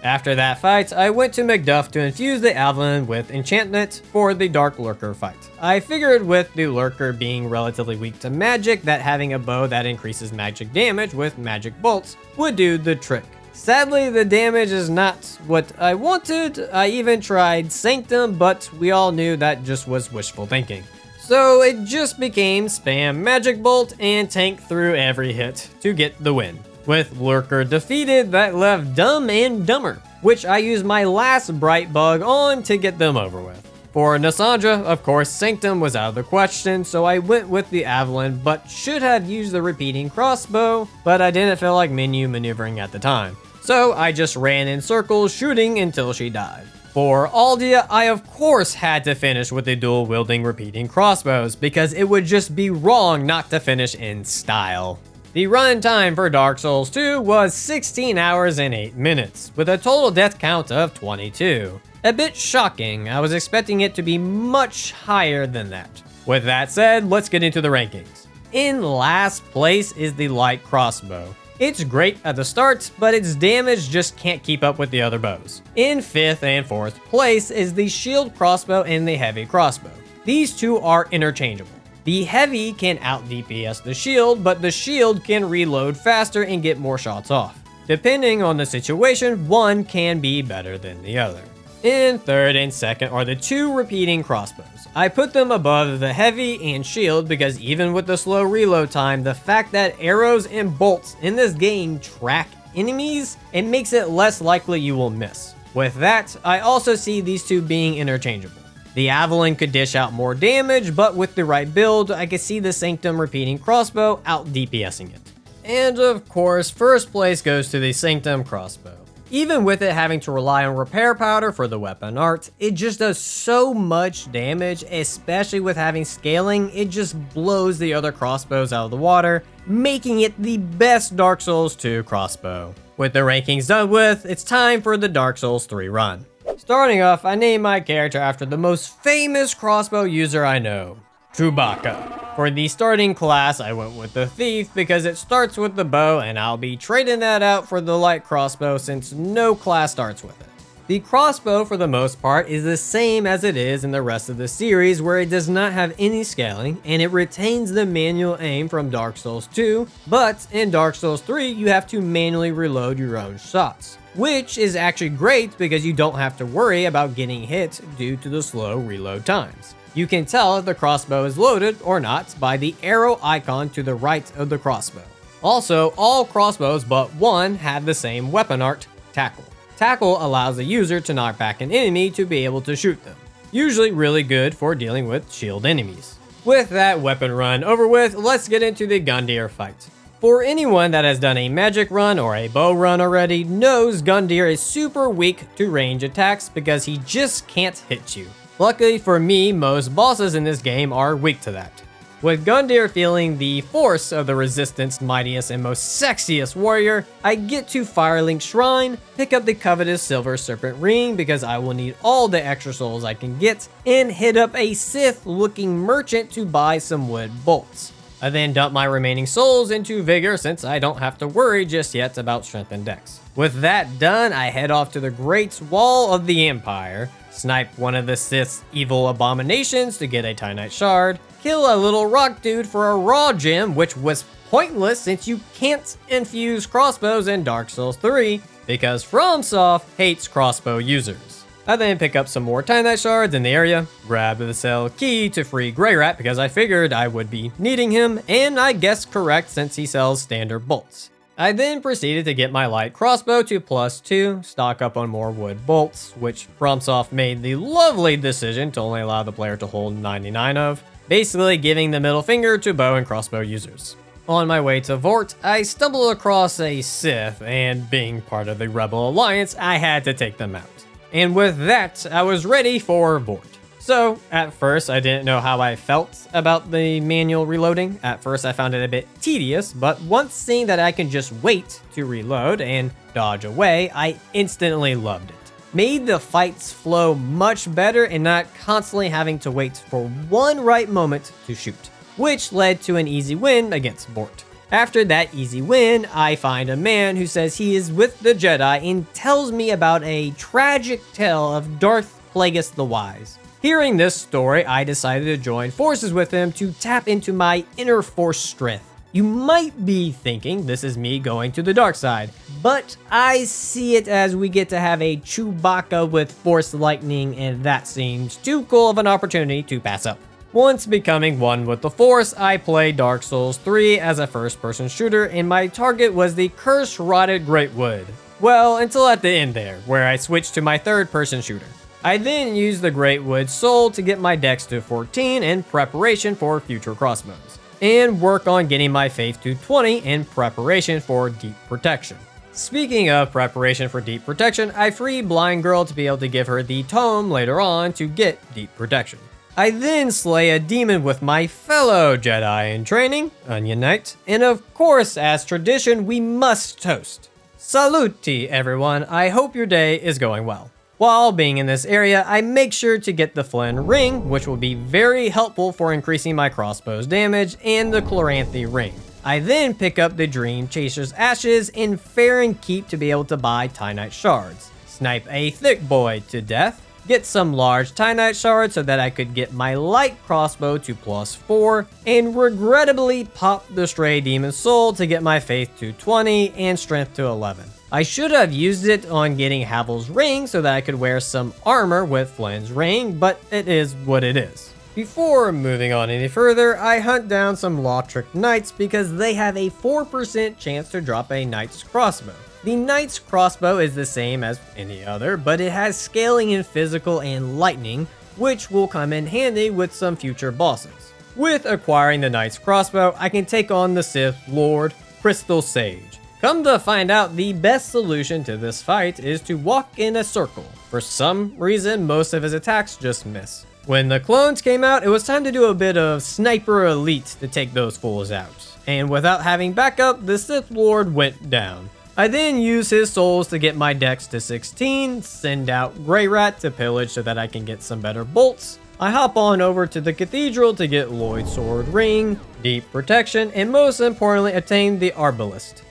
After that fight, I went to Macduff to infuse the Avalon with Enchantment for the Dark Lurker fight. I figured with the Lurker being relatively weak to magic, that having a bow that increases magic damage with magic bolts would do the trick. Sadly, the damage is not what I wanted. I even tried Sanctum, but we all knew that just was wishful thinking. So it just became spam Magic Bolt and tank through every hit to get the win. With Lurker defeated, that left Dumb and Dumber, which I used my last Bright Bug on to get them over with. For Nassandra, of course, Sanctum was out of the question, so I went with the Avalon, but should have used the repeating crossbow, but I didn't feel like menu maneuvering at the time. So I just ran in circles shooting until she died. For Aldia, I of course had to finish with the dual-wielding repeating crossbows, because it would just be wrong not to finish in style. The run time for Dark Souls 2 was 16 hours and 8 minutes, with a total death count of 22. A bit shocking, I was expecting it to be much higher than that. With that said, let's get into the rankings. In last place is the light crossbow. It's great at the start, but its damage just can't keep up with the other bows. In 5th and 4th place is the shield crossbow and the heavy crossbow. These two are interchangeable. The heavy can out DPS the shield, but the shield can reload faster and get more shots off. Depending on the situation, one can be better than the other. In 3rd and 2nd are the two repeating crossbows. I put them above the heavy and shield because even with the slow reload time, the fact that arrows and bolts in this game track enemies, it makes it less likely you will miss. With that, I also see these two being interchangeable. The Avalon could dish out more damage, but with the right build, I could see the Sanctum repeating crossbow out DPSing it. And of course, first place goes to the Sanctum crossbow. Even with it having to rely on repair powder for the weapon art, it just does so much damage, especially with having scaling, it just blows the other crossbows out of the water, making it the best Dark Souls 2 crossbow. With the rankings done with, it's time for the Dark Souls 3 run. Starting off, I named my character after the most famous crossbow user I know, Chewbacca. For the starting class, I went with the Thief because it starts with the bow and I'll be trading that out for the light crossbow since no class starts with it. The crossbow for the most part is the same as it is in the rest of the series where it does not have any scaling and it retains the manual aim from Dark Souls 2, but in Dark Souls 3 you have to manually reload your own shots. Which is actually great because you don't have to worry about getting hit due to the slow reload times. You can tell if the crossbow is loaded or not by the arrow icon to the right of the crossbow. Also, all crossbows but one have the same weapon art, Tackle. Tackle allows the user to knock back an enemy to be able to shoot them. Usually really good for dealing with shield enemies. With that weapon run over with, let's get into the Gundyr fight. For anyone that has done a magic run or a bow run already knows Gundyr is super weak to range attacks because he just can't hit you. Luckily for me, most bosses in this game are weak to that. With Gundyr feeling the force of the Resistance mightiest and most sexiest warrior, I get to Firelink Shrine, pick up the covetous Silver Serpent Ring because I will need all the extra souls I can get, and hit up a Sith looking merchant to buy some wood bolts. I then dump my remaining souls into Vigor since I don't have to worry just yet about Strength and Dex. With that done, I head off to the Great Wall of the Empire, snipe one of the Sith's evil abominations to get a Titanite Shard, kill a little rock dude for a raw gem, which was pointless since you can't infuse crossbows in Dark Souls 3 because FromSoft hates crossbow users. I then pick up some more Titanite Shards in the area, grab the cell key to free Greyrat because I figured I would be needing him, and I guessed correct since he sells standard bolts. I then proceeded to get my light crossbow to +2, stock up on more wood bolts, which FromSoft made the lovely decision to only allow the player to hold 99 of, basically giving the middle finger to bow and crossbow users. On my way to Vort, I stumbled across a Sith, and being part of the Rebel Alliance, I had to take them out. And with that, I was ready for Vort. So, at first, I didn't know how I felt about the manual reloading. At first, I found it a bit tedious, but once seeing that I can just wait to reload and dodge away, I instantly loved it. Made the fights flow much better and not constantly having to wait for one right moment to shoot, which led to an easy win against Vort. After that easy win, I find a man who says he is with the Jedi and tells me about a tragic tale of Darth Plagueis the Wise. Hearing this story, I decided to join forces with him to tap into my inner Force strength. You might be thinking this is me going to the dark side, but I see it as we get to have a Chewbacca with Force lightning, and that seems too cool of an opportunity to pass up. Once becoming one with the Force, I played Dark Souls 3 as a first-person shooter, and my target was the cursed-rotted Greatwood. Well, until at the end there, where I switched to my third-person shooter. I then used the Greatwood Soul to get my dex to 14 in preparation for future crossbows, and work on getting my faith to 20 in preparation for deep protection. Speaking of preparation for deep protection, I free Blind Girl to be able to give her the Tome later on to get deep protection. I then slay a demon with my fellow Jedi in training, Onion Knight, and of course, as tradition, we must toast. Saluti, everyone. I hope your day is going well. While being in this area, I make sure to get the Flynn ring, which will be very helpful for increasing my crossbow's damage, and the Chloranthy ring. I then pick up the Dream Chaser's ashes and Fair and Keep to be able to buy Titanite shards. Snipe a thick boy to death. Get some large Titanite shards so that I could get my light crossbow to +4, and regrettably pop the Stray Demon Soul to get my faith to 20 and strength to 11. I should have used it on getting Havel's ring so that I could wear some armor with Flynn's ring, but it is what it is. Before moving on any further, I hunt down some Lautrec Knights because they have a 4% chance to drop a Knight's Crossbow. The Knight's Crossbow is the same as any other, but it has scaling in physical and lightning, which will come in handy with some future bosses. With acquiring the Knight's Crossbow, I can take on the Sith Lord, Crystal Sage. Come to find out, the best solution to this fight is to walk in a circle. For some reason, most of his attacks just miss. When the clones came out, it was time to do a bit of Sniper Elite to take those fools out. And without having backup, the Sith Lord went down. I then use his souls to get my dex to 16, send out Grey Rat to pillage so that I can get some better bolts. I hop on over to the Cathedral to get Lloyd's Sword Ring, Deep Protection, and most importantly, attain the Arbalist.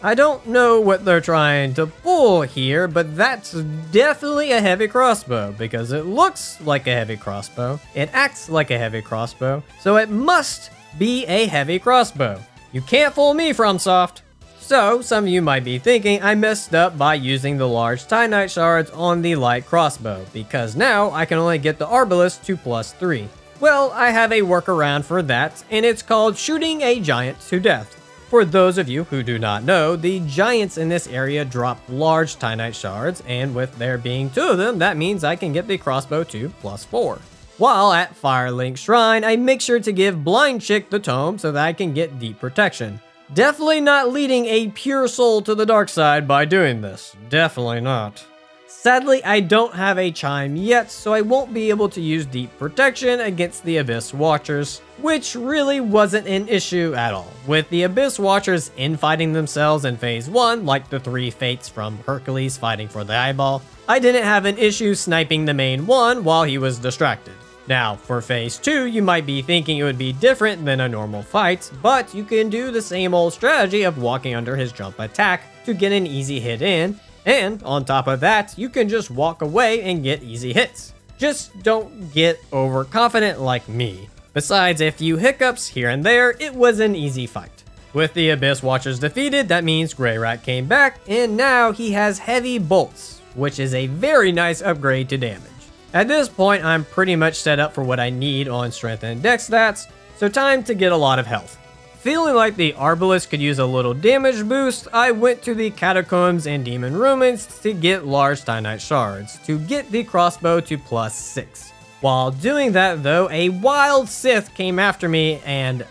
I don't know what they're trying to pull here, but that's definitely a heavy crossbow because it looks like a heavy crossbow, it acts like a heavy crossbow, so it must be a heavy crossbow. You can't fool me, FromSoft. So, some of you might be thinking I messed up by using the large Titanite shards on the light crossbow, because now I can only get the Arbalist to +3. Well, I have a workaround for that, and it's called shooting a giant to death. For those of you who do not know, the giants in this area drop large Titanite shards, and with there being 2 of them, that means I can get the crossbow to +4. While at Firelink Shrine, I make sure to give Blind Chick the Tome so that I can get deep protection. Definitely not leading a pure soul to the dark side by doing this. Definitely not. Sadly, I don't have a chime yet, so I won't be able to use deep protection against the Abyss Watchers, which really wasn't an issue at all. With the Abyss Watchers infighting themselves in Phase 1, like the 3 Fates from Hercules fighting for the eyeball, I didn't have an issue sniping the main one while he was distracted. Now, for Phase 2, you might be thinking it would be different than a normal fight, but you can do the same old strategy of walking under his jump attack to get an easy hit in, and on top of that, you can just walk away and get easy hits. Just don't get overconfident like me. Besides a few hiccups here and there, it was an easy fight. With the Abyss Watchers defeated, that means Grey Rat came back, and now he has heavy bolts, which is a very nice upgrade to damage. At this point, I'm pretty much set up for what I need on strength and dex stats, so time to get a lot of health. Feeling like the Arbalist could use a little damage boost, I went to the Catacombs and Demon Ruins to get large Titanite shards to get the crossbow to +6. While doing that though, a wild Sith came after me and,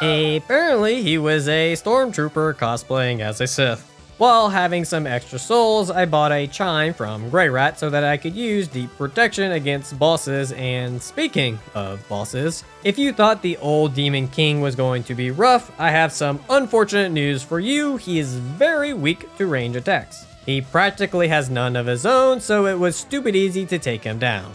apparently he was a stormtrooper cosplaying as a Sith. While having some extra souls, I bought a chime from Greyrat so that I could use deep protection against bosses. And speaking of bosses, if you thought the old Demon King was going to be rough, I have some unfortunate news for you. He is very weak to range attacks. He practically has none of his own, so it was stupid easy to take him down.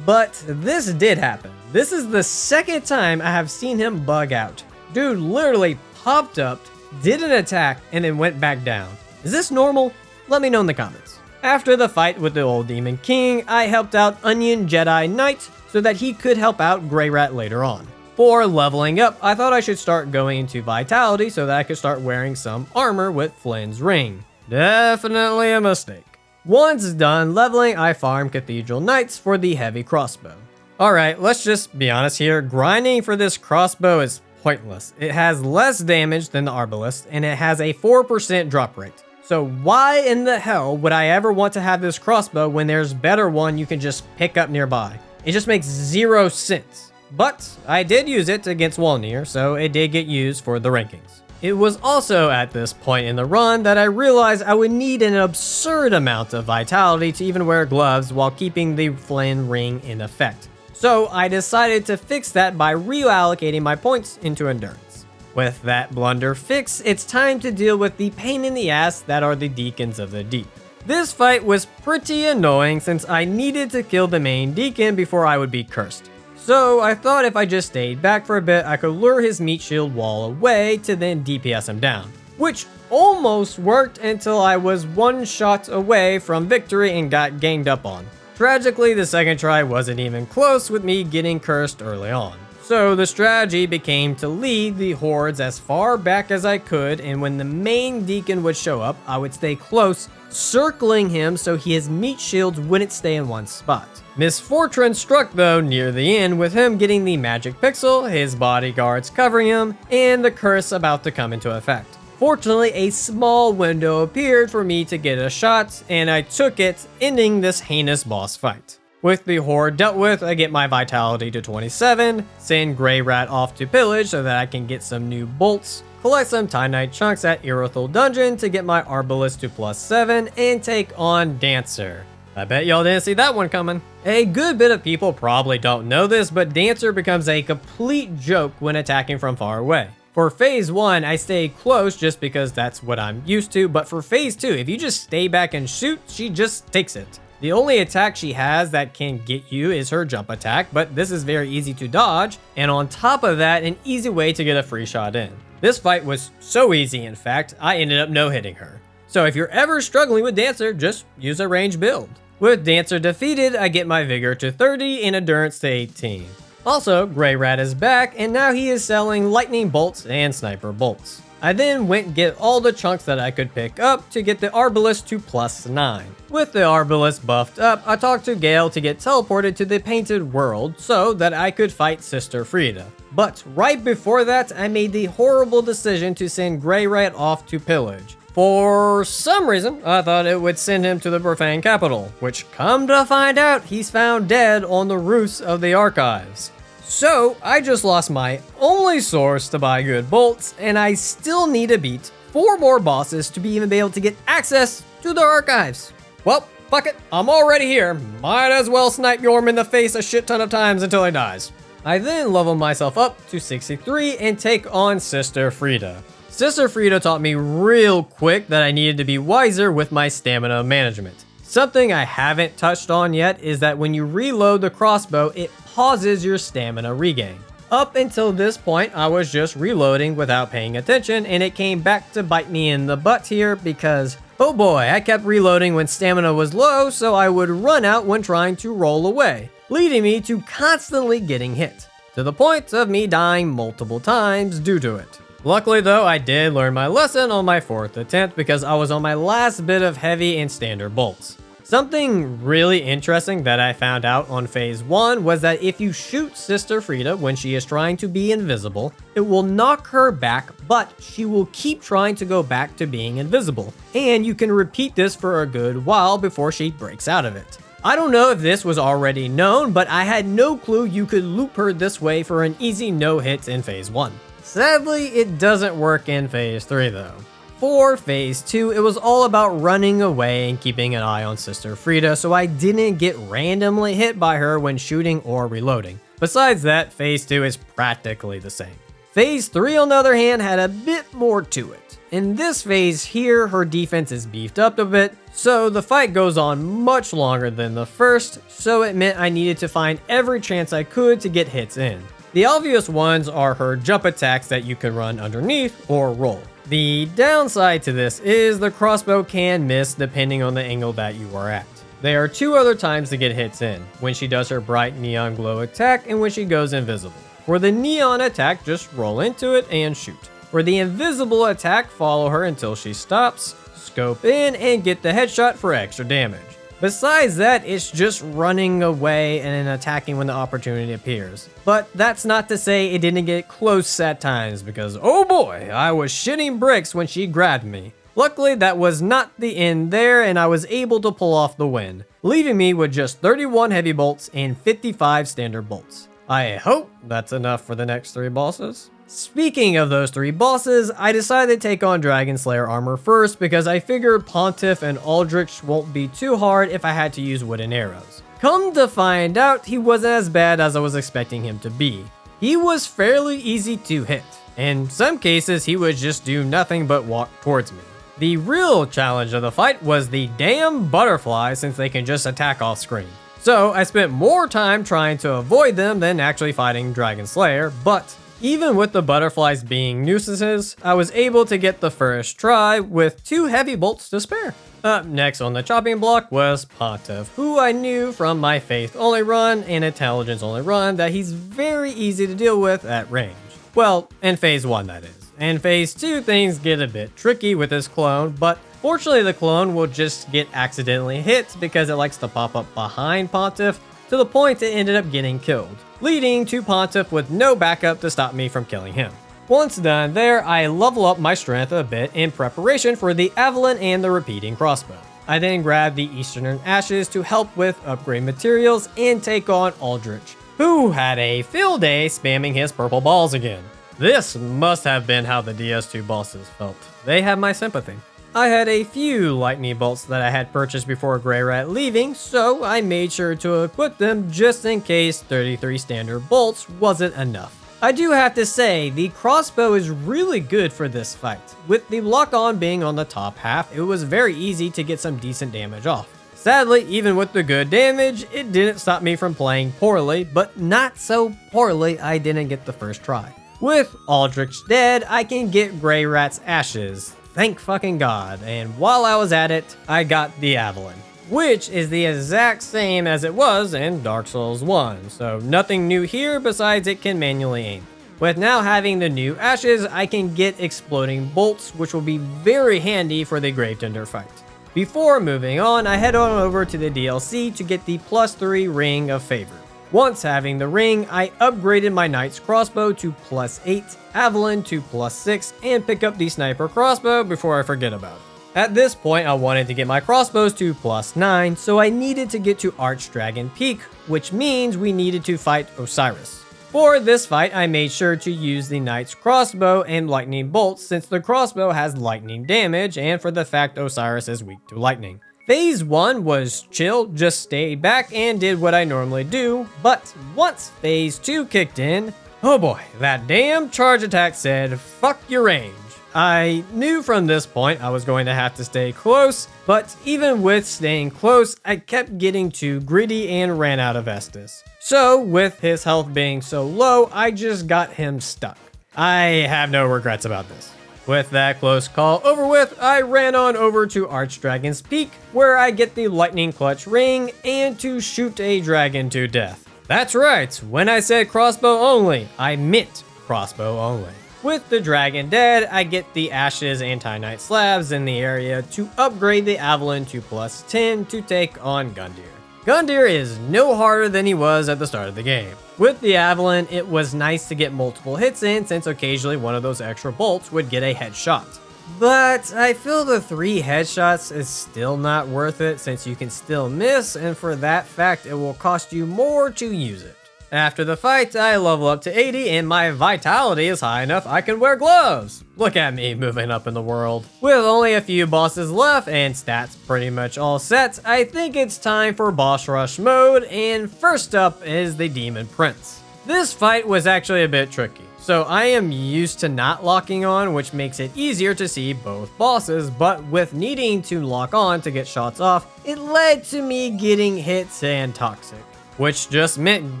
But this did happen. This is the second time I have seen him bug out. Dude literally popped up, did an attack, and then went back down. Is this normal? Let me know in the comments. After the fight with the old Demon King, I helped out Onion Jedi Knight so that he could help out Greyrat later on. For leveling up, I thought I should start going into Vitality so that I could start wearing some armor with Flynn's ring. Definitely a mistake. Once done leveling, I farmed Cathedral Knights for the heavy crossbow. Alright, let's just be honest here. Grinding for this crossbow is pointless. It has less damage than the Arbalist, and it has a 4% drop rate. So why in the hell would I ever want to have this crossbow when there's a better one you can just pick up nearby? It just makes 0 sense. But I did use it against Walnir, so it did get used for the rankings. It was also at this point in the run that I realized I would need an absurd amount of vitality to even wear gloves while keeping the Flynn ring in effect. So I decided to fix that by reallocating my points into endurance. With that blunder fixed, it's time to deal with the pain in the ass that are the Deacons of the Deep. This fight was pretty annoying since I needed to kill the main Deacon before I would be cursed. So I thought if I just stayed back for a bit, I could lure his meat shield wall away to then DPS him down. Which almost worked until I was one shot away from victory and got ganged up on. Tragically, the second try wasn't even close with me getting cursed early on. So the strategy became to lead the hordes as far back as I could, and when the main Deacon would show up, I would stay close, circling him so his meat shields wouldn't stay in one spot. Misfortune struck though near the end with him getting the magic pixel, his bodyguards covering him, and the curse about to come into effect. Fortunately, a small window appeared for me to get a shot, and I took it, ending this heinous boss fight. With the horde dealt with, I get my vitality to 27, send Greyrat off to pillage so that I can get some new bolts, collect some Titanite chunks at Irothal Dungeon to get my Arbalist to +7, and take on Dancer. I bet y'all didn't see that one coming. A good bit of people probably don't know this, but Dancer becomes a complete joke when attacking from far away. For phase 1, I stay close just because that's what I'm used to, but for phase 2, if you just stay back and shoot, she just takes it. The only attack she has that can get you is her jump attack, but this is very easy to dodge, and on top of that, an easy way to get a free shot in. This fight was so easy, in fact, I ended up no-hitting her. So if you're ever struggling with Dancer, just use a range build. With Dancer defeated, I get my Vigor to 30 and Endurance to 18. Also, Greyrat is back, and now he is selling Lightning Bolts and Sniper Bolts. I then went and get all the chunks that I could pick up to get the Arbalist to +9. With the Arbalist buffed up, I talked to Gale to get teleported to the Painted World so that I could fight Sister Frida. But right before that, I made the horrible decision to send Greyrat off to pillage. For some reason, I thought it would send him to the Profane Capital, which come to find out he's found dead on the roofs of the archives. So, I just lost my only source to buy good bolts, and I still need to beat 4 more bosses to even be able to get access to the archives. Well, fuck it, I'm already here. Might as well snipe Yorm in the face a shit ton of times until he dies. I then level myself up to 63 and take on Sister Frida. Sister Frida taught me real quick that I needed to be wiser with my stamina management. Something I haven't touched on yet is that when you reload the crossbow, it pauses your stamina regain. Up until this point, I was just reloading without paying attention, and it came back to bite me in the butt here because, oh boy, I kept reloading when stamina was low, so I would run out when trying to roll away, leading me to constantly getting hit, to the point of me dying multiple times due to it. Luckily though, I did learn my lesson on my 4th attempt because I was on my last bit of heavy and standard bolts. Something really interesting that I found out on phase 1 was that if you shoot Sister Frida when she is trying to be invisible, it will knock her back, but she will keep trying to go back to being invisible. And you can repeat this for a good while before she breaks out of it. I don't know if this was already known, but I had no clue you could loop her this way for an easy no hits in phase 1. Sadly, it doesn't work in phase 3 though. For phase 2, it was all about running away and keeping an eye on Sister Frida so I didn't get randomly hit by her when shooting or reloading. Besides that, phase 2 is practically the same. Phase 3 on the other hand had a bit more to it. In this phase here, her defense is beefed up a bit, so the fight goes on much longer than the first, so it meant I needed to find every chance I could to get hits in. The obvious ones are her jump attacks that you can run underneath or roll. The downside to this is the crossbow can miss depending on the angle that you are at. There are 2 other times to get hits in, when she does her bright neon glow attack and when she goes invisible. For the neon attack, just roll into it and shoot. For the invisible attack, follow her until she stops, scope in, and get the headshot for extra damage. Besides that, it's just running away and attacking when the opportunity appears. But that's not to say it didn't get close at times, because oh boy, I was shitting bricks when she grabbed me. Luckily, that was not the end there, and I was able to pull off the win, leaving me with just 31 heavy bolts and 55 standard bolts. I hope that's enough for the next 3 bosses. Speaking of those 3 bosses, I decided to take on Dragon Slayer armor first because I figured Pontiff and Aldrich won't be too hard if I had to use wooden arrows. Come to find out, he wasn't as bad as I was expecting him to be. He was fairly easy to hit. In some cases, he would just do nothing but walk towards me. The real challenge of the fight was the damn butterflies, since they can just attack off screen. So I spent more time trying to avoid them than actually fighting Dragon Slayer, but even with the butterflies being nuisances, I was able to get the first try with 2 heavy bolts to spare. Up next on the chopping block was Pontiff, who I knew from my Faith only run and Intelligence only run that he's very easy to deal with at range. Well, in phase 1 that is. In phase 2 things get a bit tricky with this clone, but fortunately the clone will just get accidentally hit because it likes to pop up behind Pontiff to the point it ended up getting killed, leading to Pontiff with no backup to stop me from killing him. Once done there, I level up my strength a bit in preparation for the Avalon and the repeating crossbow. I then grab the Eastern Ashes to help with upgrade materials and take on Aldrich, who had a field day spamming his purple balls again. This must have been how the DS2 bosses felt. They have my sympathy. I had a few lightning bolts that I had purchased before Grey Rat leaving, so I made sure to equip them just in case 33 standard bolts wasn't enough. I do have to say, the crossbow is really good for this fight. With the lock-on being on the top half, it was very easy to get some decent damage off. Sadly, even with the good damage, it didn't stop me from playing poorly, but not so poorly I didn't get the first try. With Aldrich dead, I can get Grey Rat's ashes. Thank fucking God, and while I was at it, I got the Avalon, which is the exact same as it was in Dark Souls 1, so nothing new here besides it can manually aim. With now having the new ashes, I can get exploding bolts, which will be very handy for the Gravetender fight. Before moving on, I head on over to the DLC to get the +3 Ring of Favor. Once having the ring, I upgraded my Knight's Crossbow to +8, Avalon to +6, and pick up the Sniper Crossbow before I forget about it. At this point, I wanted to get my crossbows to +9, so I needed to get to Archdragon Peak, which means we needed to fight Osiris. For this fight, I made sure to use the Knight's Crossbow and Lightning Bolts since the crossbow has lightning damage and for the fact Osiris is weak to lightning. Phase 1 was chill, just stayed back and did what I normally do, but once phase 2 kicked in, oh boy, that damn charge attack said, fuck your range. I knew from this point I was going to have to stay close, but even with staying close, I kept getting too greedy and ran out of Estus. So with his health being so low, I just got him stuck. I have no regrets about this. With that close call over with, I ran on over to Archdragon's Peak, where I get the Lightning Clutch Ring and to shoot a dragon to death. That's right, when I said crossbow only, I meant crossbow only. With the dragon dead, I get the ashes and Titanite slabs in the area to upgrade the Avalon to +10 to take on Gundyr. Gundyr is no harder than he was at the start of the game. With the Avalon, it was nice to get multiple hits in since occasionally one of those extra bolts would get a headshot. But I feel the 3 headshots is still not worth it since you can still miss, and for that fact it will cost you more to use it. After the fight, I level up to 80 and my vitality is high enough I can wear gloves. Look at me moving up in the world. With only a few bosses left and stats pretty much all set, I think it's time for boss rush mode, and first up is the Demon Prince. This fight was actually a bit tricky, so I am used to not locking on, which makes it easier to see both bosses, but with needing to lock on to get shots off, it led to me getting hits and toxic, which just meant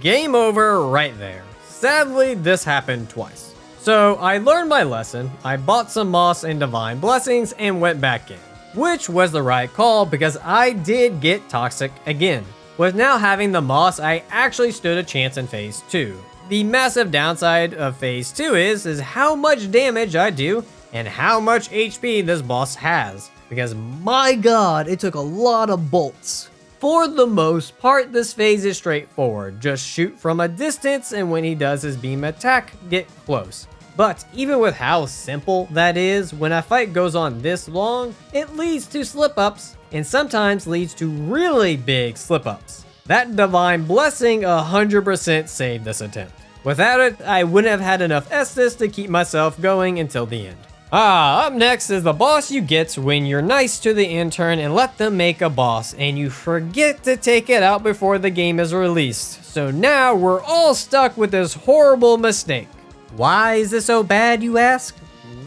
game over right there. Sadly, this happened twice. So I learned my lesson, I bought some moss and divine blessings and went back in, which was the right call because I did get toxic again. With now having the moss, I actually stood a chance in phase 2. The massive downside of phase 2 is how much damage I do and how much HP this boss has, because my god, it took a lot of bolts. For the most part, this phase is straightforward. Just shoot from a distance, and when he does his beam attack, get close. But even with how simple that is, when a fight goes on this long, it leads to slip-ups, and sometimes leads to really big slip-ups. That divine blessing 100% saved this attempt. Without it, I wouldn't have had enough Estus to keep myself going until the end. Up next is the boss you get when you're nice to the intern and let them make a boss, and you forget to take it out before the game is released. So now we're all stuck with this horrible mistake. Why is this so bad, you ask?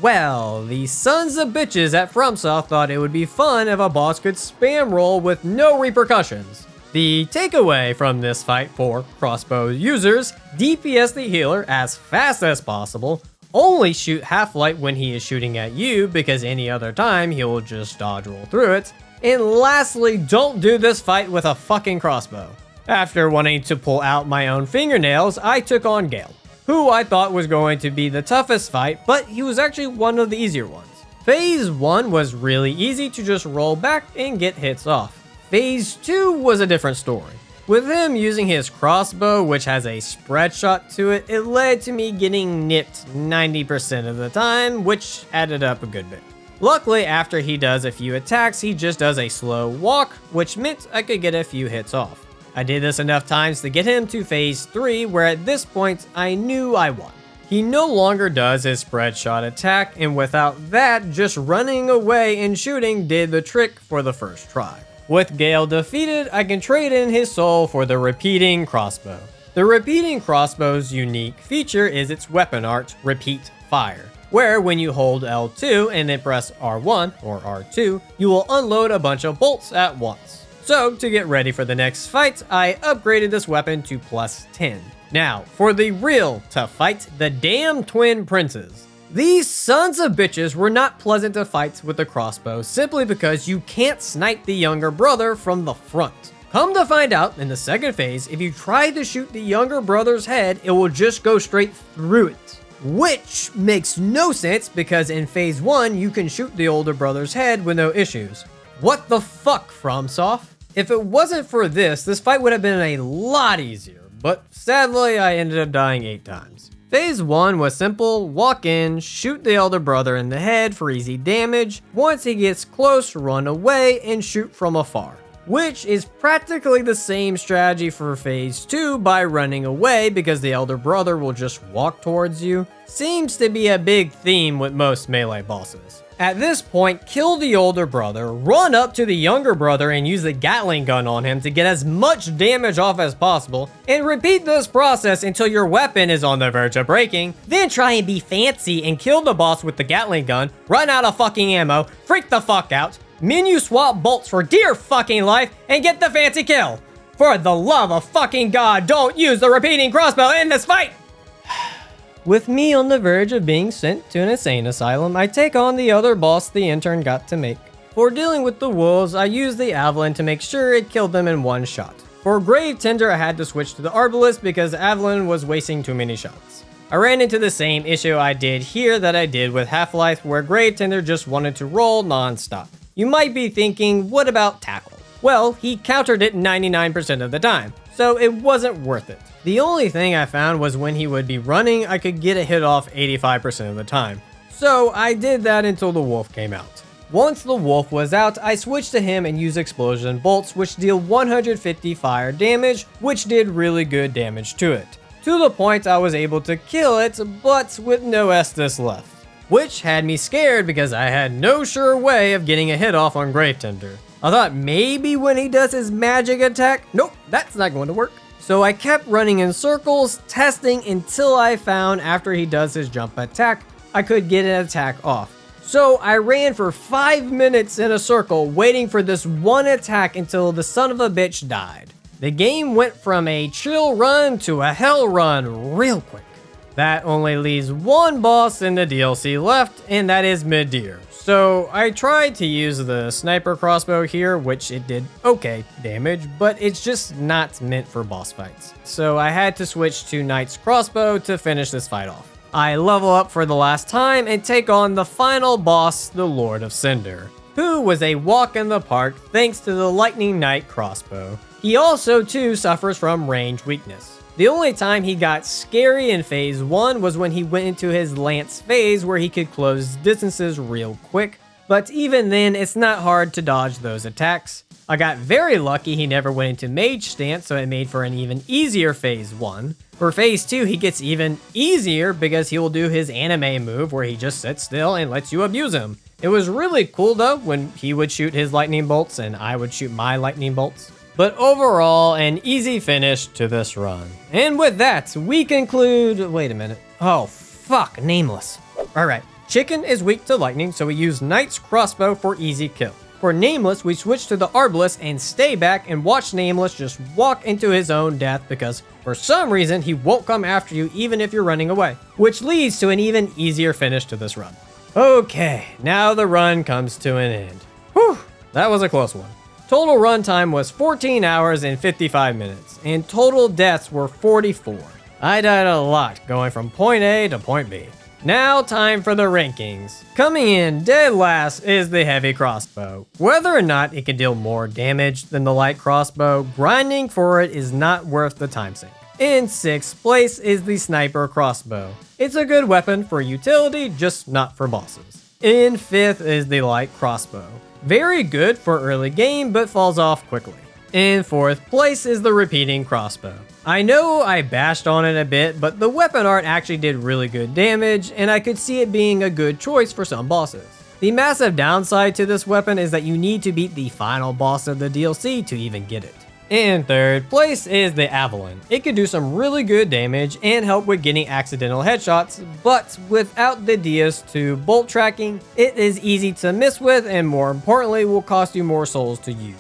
Well, the sons of bitches at FromSoft thought it would be fun if a boss could spam roll with no repercussions. The takeaway from this fight for Crossbow users: DPS the healer as fast as possible, only shoot half-light when he is shooting at you because any other time he will just dodge roll through it, and lastly, don't do this fight with a fucking crossbow. After wanting to pull out my own fingernails, I took on Gale, who I thought was going to be the toughest fight, but he was actually one of the easier ones. Phase 1 was really easy to just roll back and get hits off. Phase 2 was a different story. With him using his crossbow, which has a spread shot to it, it led to me getting nipped 90% of the time, which added up a good bit. Luckily, after he does a few attacks, he just does a slow walk, which meant I could get a few hits off. I did this enough times to get him to phase 3, where at this point, I knew I won. He no longer does his spread shot attack, and without that, just running away and shooting did the trick for the first try. With Gale defeated, I can trade in his soul for the repeating crossbow. The repeating crossbow's unique feature is its weapon art, Repeat Fire, where when you hold L2 and then press R1 or R2, you will unload a bunch of bolts at once. So to get ready for the next fight, I upgraded this weapon to +10. Now, for the real tough fight, the damn twin princes. These sons of bitches were not pleasant to fight with the crossbow simply because you can't snipe the younger brother from the front. Come to find out, in the second phase, if you try to shoot the younger brother's head, it will just go straight through it. Which makes no sense because in phase 1, you can shoot the older brother's head with no issues. What the fuck, FromSoft? If it wasn't for this fight would have been a lot easier, but sadly I ended up dying 8 times. Phase 1 was simple: walk in, shoot the elder brother in the head for easy damage. Once he gets close, run away and shoot from afar. Which is practically the same strategy for phase 2 by running away because the elder brother will just walk towards you. Seems to be a big theme with most melee bosses. At this point, kill the older brother, run up to the younger brother and use the Gatling gun on him to get as much damage off as possible, and repeat this process until your weapon is on the verge of breaking. Then try and be fancy and kill the boss with the Gatling gun, run out of fucking ammo, freak the fuck out, menu swap bolts for dear fucking life, and get the fancy kill. For the love of fucking God, don't use the repeating crossbow in this fight! With me on the verge of being sent to an insane asylum, I take on the other boss the intern got to make. For dealing with the wolves, I used the Avalon to make sure it killed them in one shot. For Grave Tender, I had to switch to the Arbalist because Avalon was wasting too many shots. I ran into the same issue I did here that I did with Half-Life, where Grave Tender just wanted to roll non-stop. You might be thinking, what about Tackle? Well, he countered it 99% of the time, so it wasn't worth it. The only thing I found was when he would be running, I could get a hit off 85% of the time. So I did that until the wolf came out. Once the wolf was out, I switched to him and used explosion bolts, which deal 150 fire damage, which did really good damage to it. To the point I was able to kill it, but with no Estus left. Which had me scared because I had no sure way of getting a hit off on Grave Tender. I thought maybe when he does his magic attack, nope, that's not going to work. So I kept running in circles, testing until I found after he does his jump attack, I could get an attack off. So I ran for 5 minutes in a circle waiting for this one attack until the son of a bitch died. The game went from a chill run to a hell run real quick. That only leaves one boss in the DLC left, and that is Midir. So I tried to use the sniper crossbow here, which it did okay damage, but it's just not meant for boss fights. So I had to switch to Knight's crossbow to finish this fight off. I level up for the last time and take on the final boss, the Lord of Cinder, who was a walk in the park thanks to the Lightning Knight crossbow. He also too suffers from range weakness. The only time he got scary in phase 1 was when he went into his lance phase where he could close distances real quick, but even then it's not hard to dodge those attacks. I got very lucky he never went into mage stance, so it made for an even easier phase 1. For phase 2, he gets even easier because he will do his anime move where he just sits still and lets you abuse him. It was really cool though when he would shoot his lightning bolts and I would shoot my lightning bolts. But overall, an easy finish to this run. And with that, we conclude... Wait a minute. Oh, fuck, Nameless. Alright, Chicken is weak to lightning, so we use Knight's crossbow for easy kill. For Nameless, we switch to the Arbalest and stay back and watch Nameless just walk into his own death because for some reason he won't come after you even if you're running away, which leads to an even easier finish to this run. Okay, now the run comes to an end. Whew, that was a close one. Total runtime was 14 hours and 55 minutes, and total deaths were 44. I died a lot going from point A to point B. Now time for the rankings. Coming in dead last is the heavy crossbow. Whether or not it can deal more damage than the light crossbow, grinding for it is not worth the time sink. In 6th place is the sniper crossbow. It's a good weapon for utility, just not for bosses. In 5th is the light crossbow. Very good for early game, but falls off quickly. In 4th place is the repeating crossbow. I know I bashed on it a bit, but the weapon art actually did really good damage, and I could see it being a good choice for some bosses. The massive downside to this weapon is that you need to beat the final boss of the DLC to even get it. In 3rd place is the Avalon. It could do some really good damage and help with getting accidental headshots, but without the DS2 bolt tracking, it is easy to miss with and more importantly will cost you more souls to use.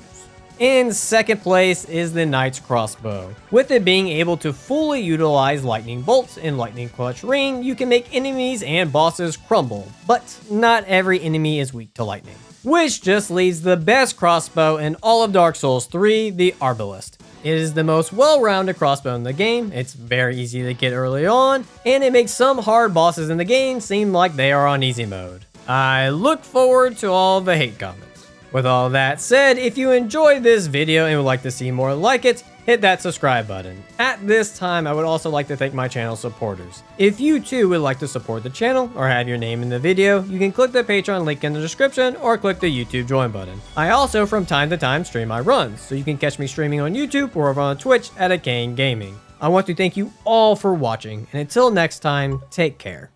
In 2nd place is the Knight's crossbow. With it being able to fully utilize lightning bolts and lightning clutch ring, you can make enemies and bosses crumble, but not every enemy is weak to lightning. Which just leaves the best crossbow in all of Dark Souls 3, the Arbalest. It is the most well-rounded crossbow in the game, it's very easy to get early on, and it makes some hard bosses in the game seem like they are on easy mode. I look forward to all the hate comments. With all that said, if you enjoyed this video and would like to see more like it, hit that subscribe button. At this time, I would also like to thank my channel supporters. If you too would like to support the channel or have your name in the video, you can click the Patreon link in the description or click the YouTube join button. I also from time to time stream my runs, so you can catch me streaming on YouTube or over on Twitch at Arcane Gaming. I want to thank you all for watching, and until next time, take care.